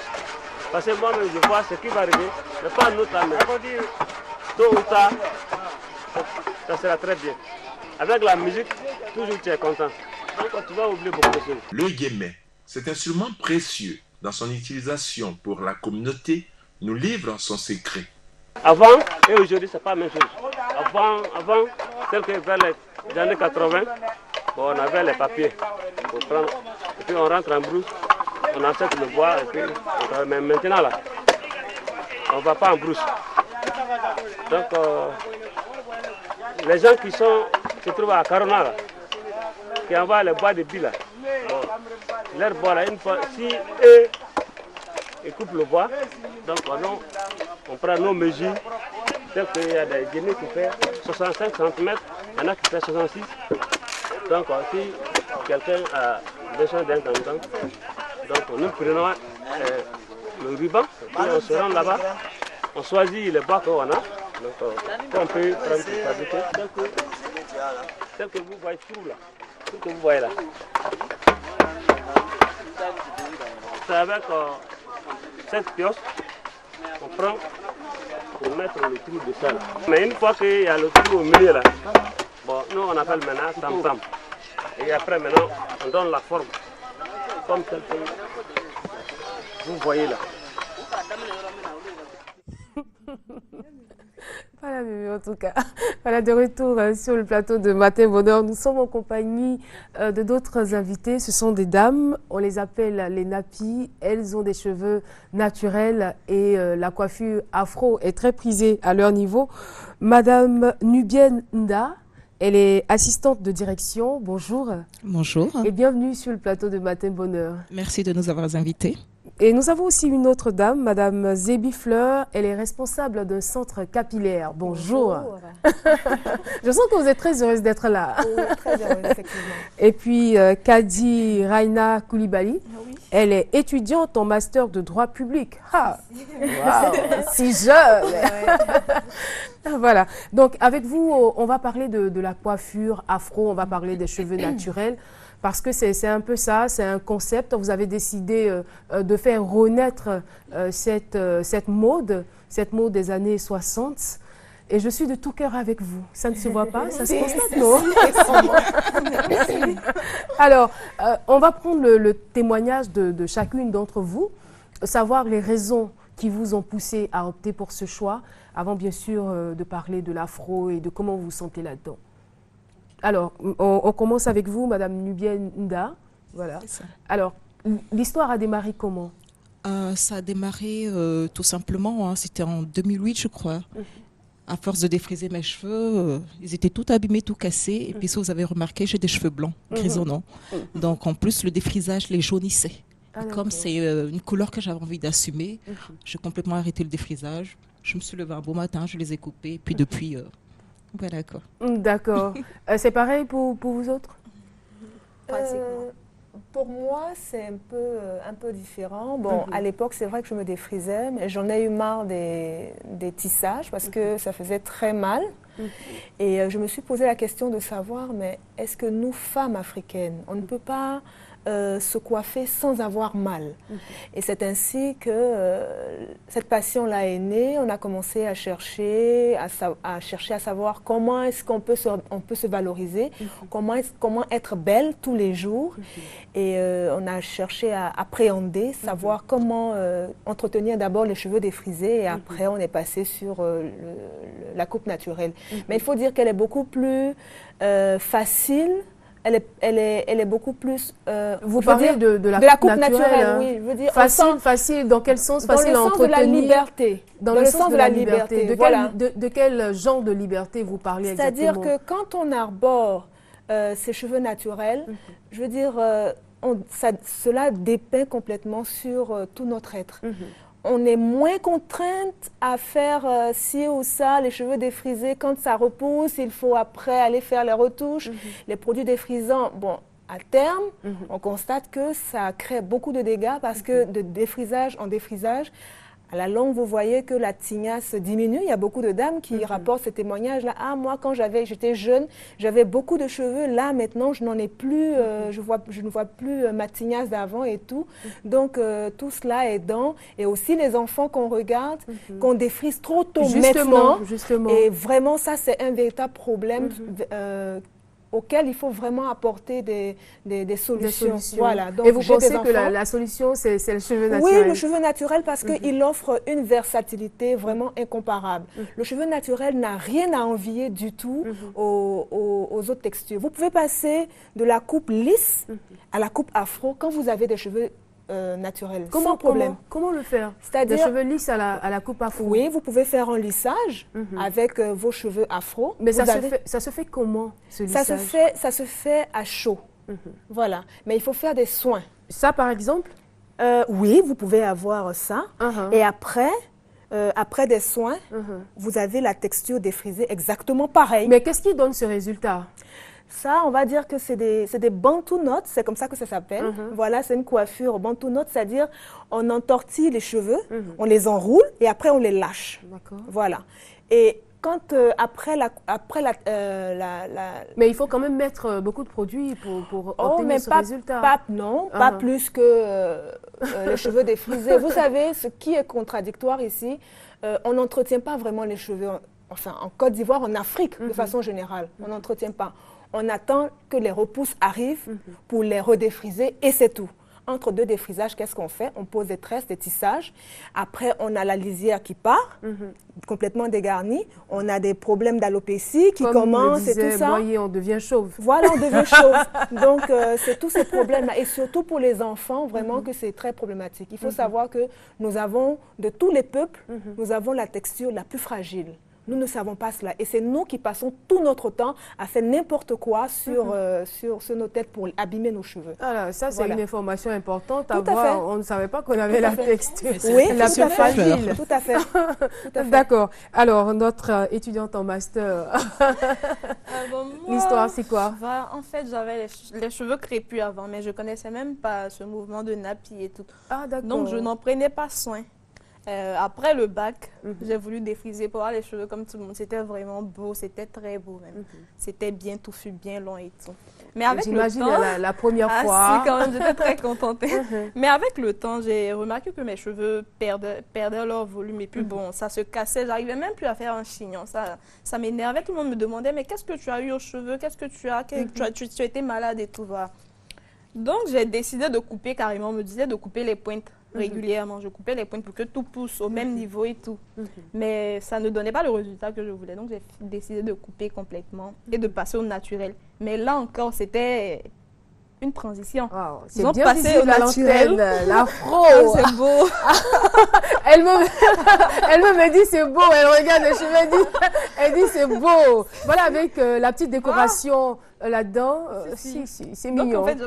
Parce que moi-même je vois ce qui va arriver, mais pas nous mais tôt ou tard, ça sera très bien. Avec la musique, toujours tu es content. Donc tu vas oublier beaucoup de choses. Le guémet, cet instrument précieux dans son utilisation pour la communauté, nous livre son secret. Avant et aujourd'hui, c'est pas la même chose. Avant, tel que vers les années 80, bon, on avait les papiers pour prendre. Et puis on rentre en brousse, on achète le bois et puis mais maintenant là, on ne va pas en brousse. Donc les gens qui se trouvent à Carona là, qui envoient les bois de billes là, bon, leur bois là, une fois, si eux ils coupent le bois, donc on prend nos mesures, tel qu'il y a des guenilles qui font 65 cm, il y en a qui font 66. Donc si quelqu'un a besoin d'un canton, donc nous prenons le ruban, puis on se rend là-bas, on choisit les bois qu'on a, donc on peut prendre pour fabriquer, tel que vous voyez tout là, tout que vous voyez là. C'est avec cette pioche qu'on prend pour mettre le trou de ça là. Mais une fois qu'il y a le trou au milieu là, bon, nous on appelle maintenant tam-tam. Et après maintenant, on donne la forme comme tel que vous voyez là. Voilà, en tout cas, voilà, de retour sur le plateau de Matin Bonheur. Nous sommes en compagnie de d'autres invités. Ce sont des dames, on les appelle les nappies. Elles ont des cheveux naturels et la coiffure afro est très prisée à leur niveau. Madame Nubienne Nda, elle est assistante de direction. Bonjour. Bonjour. Et bienvenue sur le plateau de Matin Bonheur. Merci de nous avoir invités. Et nous avons aussi une autre dame, Madame Zébi Fleur. Elle est responsable d'un centre capillaire. Bonjour. Je sens que vous êtes très heureuse d'être là. Oui, très heureuse, effectivement. Et puis, Kadi Raina Koulibaly. Oui. Elle est étudiante en master de droit public. Ah, wow, si jeune. Voilà. Donc, avec vous, on va parler de la coiffure afro, on va parler des cheveux naturels. Parce que c'est un peu ça, c'est un concept. Vous avez décidé de faire renaître cette mode des années 60. Et je suis de tout cœur avec vous. Ça ne se voit pas, ça se constate, non? Alors, on va prendre le témoignage de chacune d'entre vous, savoir les raisons qui vous ont poussé à opter pour ce choix, avant bien sûr de parler de l'afro et de comment vous vous sentez là-dedans. Alors, on commence avec vous, Madame Nubienne Nda. Voilà. Alors, l'histoire a démarré comment? Ça a démarré tout simplement, hein, c'était en 2008 je crois. À force de défriser mes cheveux, ils étaient tout abîmés, tout cassés. Et puis si vous avez remarqué, j'ai des cheveux blancs, grisonnants. Donc en plus, le défrisage les jaunissait. Et comme c'est une couleur que j'avais envie d'assumer, j'ai complètement arrêté le défrisage. Je me suis levée un beau matin, je les ai coupés. Et puis depuis, voilà quoi. D'accord. C'est pareil pour vous autres? Pour moi, c'est un peu différent. Bon, à l'époque, c'est vrai que je me défrisais, mais j'en ai eu marre des tissages parce que ça faisait très mal. Et je me suis posé la question de savoir, mais est-ce que nous, femmes africaines, on ne peut pas se coiffer sans avoir mal? Et c'est ainsi que cette passion-là est née. On a commencé à chercher à savoir comment est-ce qu'on peut se valoriser, comment être belle tous les jours. Et on a cherché à appréhender, savoir comment entretenir d'abord les cheveux défrisés et après on est passé sur la coupe naturelle. Mais il faut dire qu'elle est beaucoup plus facile. Elle est beaucoup plus... Vous parlez de la coupe naturelle, hein. Oui. Je veux dire, facile, dans quel sens? Facile à entretenir? Dans le sens de la liberté. Dans le sens de la liberté. Voilà. De quel genre de liberté vous parlez exactement? C'est-à-dire que quand on arbore ses cheveux naturels, je veux dire, cela dépeint complètement sur tout notre être. On est moins contrainte à faire ci ou ça, les cheveux défrisés. Quand ça repousse, il faut après aller faire les retouches. Les produits défrisants, bon, à terme, on constate que ça crée beaucoup de dégâts parce que de défrisage en défrisage, à la longue, vous voyez que la tignasse diminue. Il y a beaucoup de dames qui rapportent ce témoignage-là. Ah, moi, quand j'étais jeune, j'avais beaucoup de cheveux. Là, maintenant, je n'en ai plus. Je ne vois plus ma tignasse d'avant et tout. Donc, tout cela aidant. Et aussi, les enfants qu'on regarde, qu'on défrise trop tôt maintenant. Et vraiment, ça, c'est un véritable problème auquel il faut vraiment apporter des solutions. Voilà. Donc, et vous pensez que la solution, c'est le cheveu naturel? Oui, le cheveu naturel parce qu'il offre une versatilité vraiment incomparable. Le cheveu naturel n'a rien à envier du tout aux autres textures. Vous pouvez passer de la coupe lisse à la coupe afro quand vous avez des cheveux naturels, sans problème. Comment le faire? C'est-à-dire des cheveux lisses à la coupe afro? Oui, vous pouvez faire un lissage avec vos cheveux afro. Mais ça se fait comment, ce lissage? Ça se fait à chaud. Voilà. Mais il faut faire des soins. Ça, par exemple? Oui, vous pouvez avoir ça. Et après des soins, vous avez la texture défrisée exactement pareille. Mais qu'est-ce qui donne ce résultat? Ça, on va dire que c'est des bantu knots, c'est comme ça que ça s'appelle. Voilà, c'est une coiffure bantu knots, c'est-à-dire on entortille les cheveux, on les enroule et après on les lâche. Voilà. Et quand Mais il faut quand même mettre beaucoup de produits pour obtenir ce résultat. Pas plus que les cheveux défrisés. Vous savez, ce qui est contradictoire ici, on n'entretient pas vraiment les cheveux. Enfin, en Côte d'Ivoire, en Afrique, de façon générale, on n'entretient pas. On attend que les repousses arrivent pour les redéfriser et c'est tout. Entre deux défrisages, qu'est-ce qu'on fait? On pose des tresses, des tissages. Après, on a la lisière qui part, complètement dégarnie. On a des problèmes d'alopécie qui commencent et tout ça. Voyez, on devient chauve. Voilà, on devient chauve. Donc, c'est tous ces problèmes-là. Et surtout pour les enfants, vraiment que c'est très problématique. Il faut savoir que nous avons, de tous les peuples, nous avons la texture la plus fragile. Nous ne savons pas cela. Et c'est nous qui passons tout notre temps à faire n'importe quoi sur nos têtes pour abîmer nos cheveux. Alors, ça, c'est une information importante à voir. On ne savait pas qu'on avait la texture la plus fragile. Tout à fait. D'accord. Alors, notre étudiante en master, l'histoire, c'est quoi? En fait, j'avais les cheveux crépus avant, mais je ne connaissais même pas ce mouvement de nappy et tout. Ah, d'accord. Donc, je n'en prenais pas soin. Après le bac, j'ai voulu défriser pour avoir les cheveux comme tout le monde. C'était vraiment beau, c'était très beau même. C'était bien touffu, bien long et tout. Mais avec le temps... la première fois. Si, quand même, j'étais très contente. Mais avec le temps, j'ai remarqué que mes cheveux perdaient leur volume. Et puis bon, ça se cassait. J'arrivais même plus à faire un chignon. Ça m'énervait. Tout le monde me demandait, mais qu'est-ce que tu as eu aux cheveux? Qu'est-ce que tu as? Tu étais malade et tout. Voilà. Donc, j'ai décidé de couper carrément. On me disait de couper les pointes régulièrement. Je coupais les pointes pour que tout pousse au même niveau et tout. Mais ça ne donnait pas le résultat que je voulais. Donc, j'ai décidé de couper complètement et de passer au naturel. Mais là encore, c'était une transition. C'est Ils ont bien passé visible au naturel. L'afro. C'est beau. elle me dit c'est beau. Elle regarde les cheveux, elle dit c'est beau. Voilà, avec la petite décoration là-dedans. C'est mignon. Donc, en fait,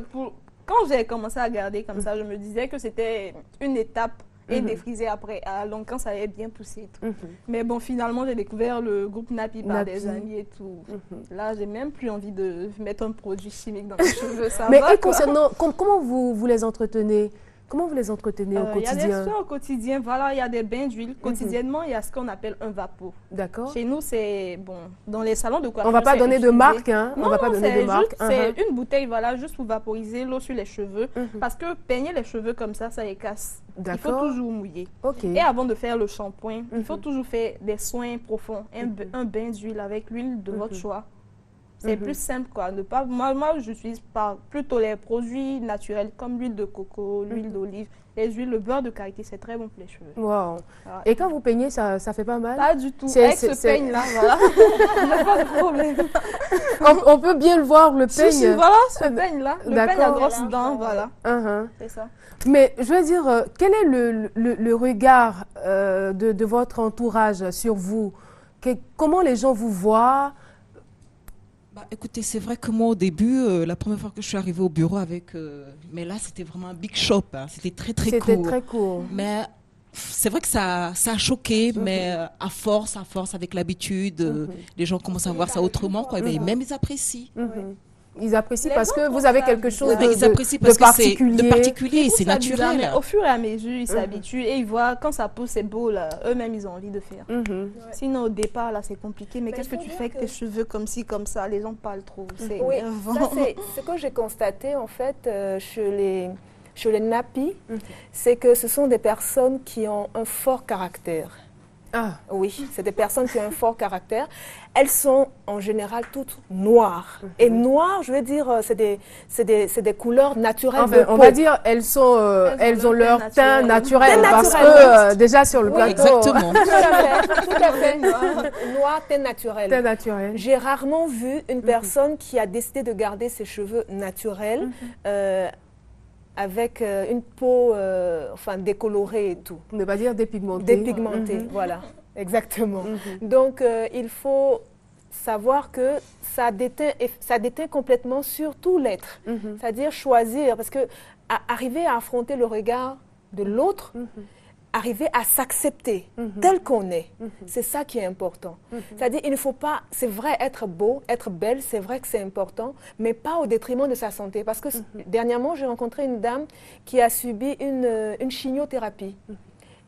quand j'ai commencé à garder comme ça, je me disais que c'était une étape et défriser après. Donc, quand ça allait bien pousser et tout. Mais bon, finalement, j'ai découvert le groupe Napi par des amis et tout. Là, j'ai même plus envie de mettre un produit chimique dans mes cheveux. Ça Mais va, concernant, comment vous les entretenez? Comment vous les entretenez au quotidien? Il y a des soins au quotidien, voilà, il y a des bains d'huile. Quotidiennement, il y a ce qu'on appelle un vapeau. D'accord. Chez nous, c'est, bon, dans les salons de coiffure, on ne va pas donner de marque, hein? Non, on va pas donner de marque. C'est une bouteille, voilà, juste pour vaporiser l'eau sur les cheveux. Parce que peigner les cheveux comme ça les casse. Il faut toujours mouiller. Et avant de faire le shampoing, il faut toujours faire des soins profonds. Un bain d'huile avec l'huile de votre choix. C'est plus simple, quoi. Moi, j'utilise plutôt les produits naturels comme l'huile de coco, l'huile d'olive, les huiles, le beurre de karité, c'est très bon pour les cheveux. Wow. Et quand vous peignez, ça fait pas mal? Pas du tout. Avec ce peigne-là, voilà. Pas de problème. On peut bien le voir, le peigne. Voilà, ce peigne-là. Le peigne à grosses dents, voilà. C'est ça. Mais je veux dire, quel est le regard de votre entourage sur vous? Comment les gens vous voient? Écoutez, c'est vrai que moi, au début, la première fois que je suis arrivée au bureau mais là, c'était vraiment un big shop. Hein. C'était très court. C'était très court. Mais c'est vrai que ça a choqué, mais à force, avec l'habitude, les gens commencent à voir ça autrement, quoi. Et même ils apprécient. Ils apprécient parce que vous avez quelque chose de particulier, c'est naturel. Mais au fur et à mesure, ils s'habituent et ils voient quand ça pousse, c'est beau, là. Eux-mêmes, ils ont envie de faire. Sinon, au départ, là, c'est compliqué. Mais qu'est-ce que tu fais avec tes cheveux comme ci, comme ça? Les gens parlent trop. C'est énervant. C'est ce que j'ai constaté, en fait, chez les Napi, c'est que ce sont des personnes qui ont un fort caractère. Oui, c'est des personnes qui ont un fort caractère. Elles sont en général toutes noires. Et noires, je veux dire, c'est des couleurs naturelles. Enfin, on va dire, elles ont leur teint naturel. Parce que déjà sur le plateau. Exactement. Tout à fait. Noir, teint naturel. Teint naturel. J'ai rarement vu une personne qui a décidé de garder ses cheveux naturels. Avec une peau décolorée et tout. On ne va pas dire dépigmentée. Dépigmentée, voilà, exactement. Donc, il faut savoir que ça déteint complètement sur tout l'être. C'est-à-dire choisir, parce que arriver à affronter le regard de l'autre, arriver à s'accepter tel qu'on est, c'est ça qui est important. C'est-à-dire, il ne faut pas, c'est vrai, être beau, être belle, c'est vrai que c'est important, mais pas au détriment de sa santé. Parce que dernièrement, j'ai rencontré une dame qui a subi une chimiothérapie.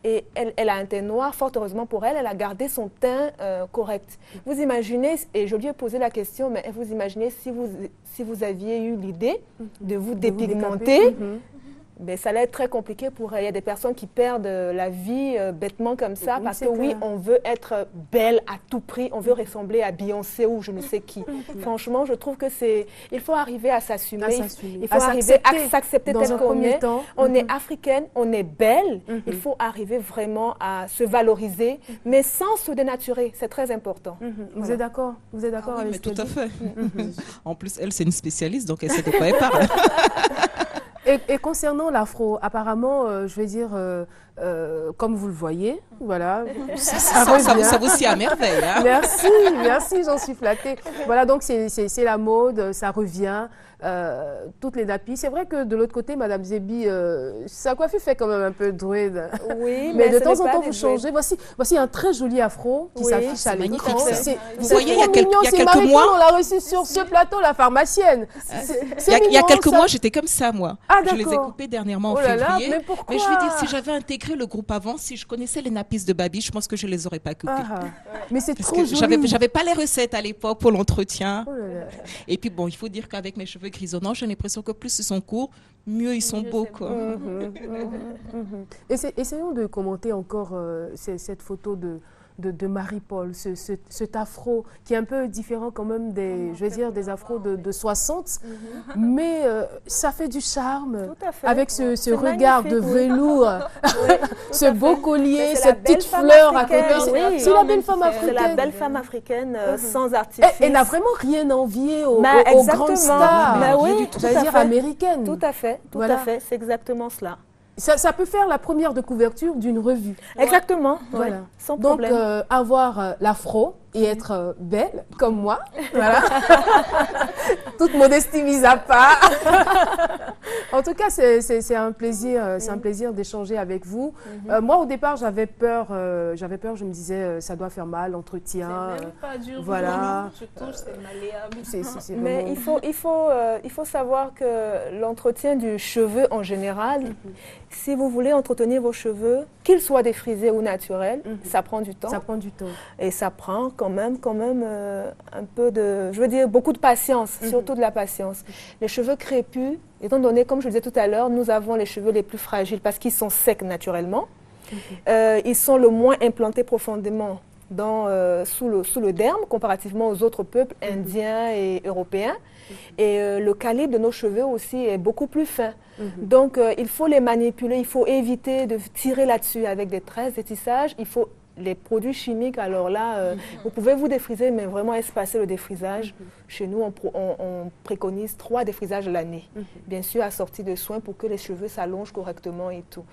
Et elle a un teint noir, fort heureusement pour elle, elle a gardé son teint correct. Vous imaginez, et je lui ai posé la question, mais vous imaginez si vous aviez eu l'idée de vous dépigmenter, ben, ça allait être très compliqué pour elle. Il y a des personnes qui perdent la vie bêtement comme ça parce que oui, on veut être belle à tout prix, on veut ressembler à Beyoncé ou je ne sais qui. Franchement, je trouve que il faut arriver à s'assumer, il faut arriver à s'accepter tel qu'on est. On est africaine, on est belle, il faut arriver vraiment à se valoriser, mais sans se dénaturer, c'est très important. Vous êtes d'accord? Vous êtes d'accord avec ce qu'elle dit? Tout à fait. En plus, elle, c'est une spécialiste, donc elle sait de quoi elle parle. Et concernant l'afro, apparemment, je vais dire, comme vous le voyez, voilà, ça vous sied à merveille. Hein? Merci, j'en suis flattée. Voilà, donc c'est la mode, ça revient, toutes les nappies. C'est vrai que de l'autre côté, Madame Zébi, sa coiffure fait quand même un peu druide. Oui, mais de temps en temps, vous changez. Voici un très joli afro qui s'affiche à l'écran. Vous voyez, il y a quelques mois, on l'a reçu sur ce plateau, la pharmacienne. Il y a quelques mois, j'étais comme ça, moi. Je les ai coupés dernièrement en février. Mais je veux dire, si j'avais intégré le groupe avant, si je connaissais les nappies de Babi, je pense que je les aurais pas coupés. Mais c'est trop joli. J'avais pas les recettes à l'époque pour l'entretien. Et puis bon, il faut dire qu'avec mes cheveux grisonnants, j'ai l'impression que plus ils sont courts, mieux ils sont beaux, quoi. Essayons de commenter encore cette photo de Marie-Paul, cet afro qui est un peu différent quand même des afros de 60, mais ça fait du charme avec ce regard de velours, ce beau collier, cette petite fleur à côté. C'est la belle femme africaine. C'est la belle femme africaine sans artifice. Elle n'a vraiment rien envié aux grandes stars, j'allais dire américaines. Tout à fait, c'est exactement cela. Ça peut faire la première de couverture d'une revue. Exactement, voilà. Sans problème. Donc, avoir l'afro et être belle, comme moi, voilà. Toute modestie mise à part. En tout cas, c'est un plaisir d'échanger avec vous. Moi, au départ, j'avais peur, je me disais, ça doit faire mal, l'entretien. C'est même pas dur. Voilà. Surtout, c'est malléable. Mais il faut savoir que l'entretien du cheveu en général, si vous voulez entretenir vos cheveux, qu'ils soient défrisés ou naturels, ça prend du temps. Ça prend du temps. Et ça prend quand même un peu beaucoup de patience, surtout de la patience. Les cheveux crépus, étant donné, comme je le disais tout à l'heure, nous avons les cheveux les plus fragiles parce qu'ils sont secs naturellement. Ils sont le moins implantés profondément sous le derme comparativement aux autres peuples indiens et européens. Et le calibre de nos cheveux aussi est beaucoup plus fin. Donc, il faut les manipuler, il faut éviter de tirer là-dessus avec des tresses, des tissages. Il faut les produits chimiques, alors là, vous pouvez vous défriser, mais vraiment espacer le défrisage. Chez nous, on préconise 3 défrisages l'année. Bien sûr, assortis de soins pour que les cheveux s'allongent correctement et tout.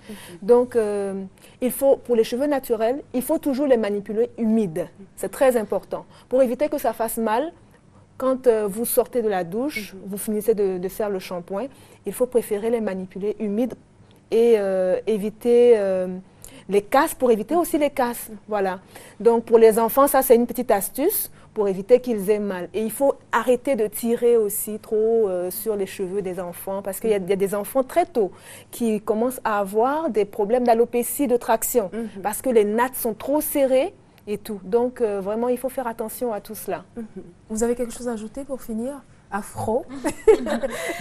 Donc, pour les cheveux naturels, il faut toujours les manipuler humides. C'est très important. Pour éviter que ça fasse mal, quand vous sortez de la douche, vous finissez de faire le shampoing, il faut préférer les manipuler humides et éviter les casses, pour éviter aussi les casses. Voilà. Donc, pour les enfants, ça, c'est une petite astuce pour éviter qu'ils aient mal. Et il faut arrêter de tirer aussi trop sur les cheveux des enfants, parce qu'il y a des enfants très tôt qui commencent à avoir des problèmes d'alopécie, de traction, parce que les nattes sont trop serrées et tout. Donc, vraiment, il faut faire attention à tout cela. Vous avez quelque chose à ajouter pour finir ? Afro.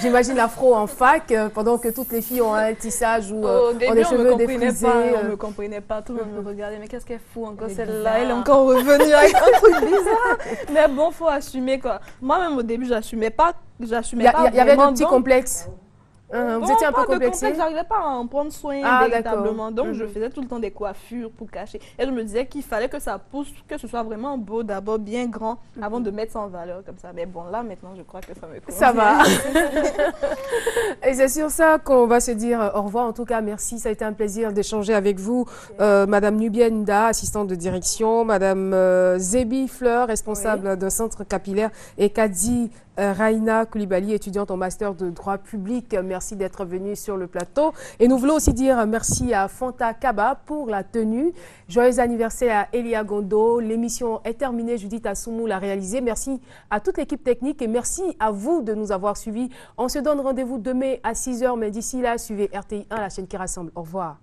J'imagine l'afro en fac, pendant que toutes les filles ont un tissage ou ont des cheveux défrisés. On ne me comprenait pas, tout le monde me regardait, mais qu'est-ce qu'elle fout encore celle-là? Elle est encore revenue avec un truc bizarre. Mais bon, il faut assumer quoi. Moi-même au début, j'assumais pas. Il y avait des petits complexes. Vous étiez un peu complexé? J'arrivais pas à en prendre soin véritablement. Donc, je faisais tout le temps des coiffures pour cacher. Et je me disais qu'il fallait que ça pousse, que ce soit vraiment beau, d'abord bien grand, avant de mettre ça en valeur comme ça. Mais bon, là, maintenant, je crois que ça me convient. Ça va. Et c'est sur ça qu'on va se dire au revoir. En tout cas, merci. Ça a été un plaisir d'échanger avec vous. Madame Nubienda, assistante de direction. Madame Zébi Fleur, responsable d'un centre capillaire. Et Kadi Raina Koulibaly, étudiante en master de droit public. Merci d'être venue sur le plateau. Et nous voulons aussi dire merci à Fanta Kaba pour la tenue. Joyeux anniversaire à Elia Gondo. L'émission est terminée. Judith Assoumou l'a réalisée. Merci à toute l'équipe technique et merci à vous de nous avoir suivis. On se donne rendez-vous demain à 6h, mais d'ici là, suivez RTI 1, la chaîne qui rassemble. Au revoir.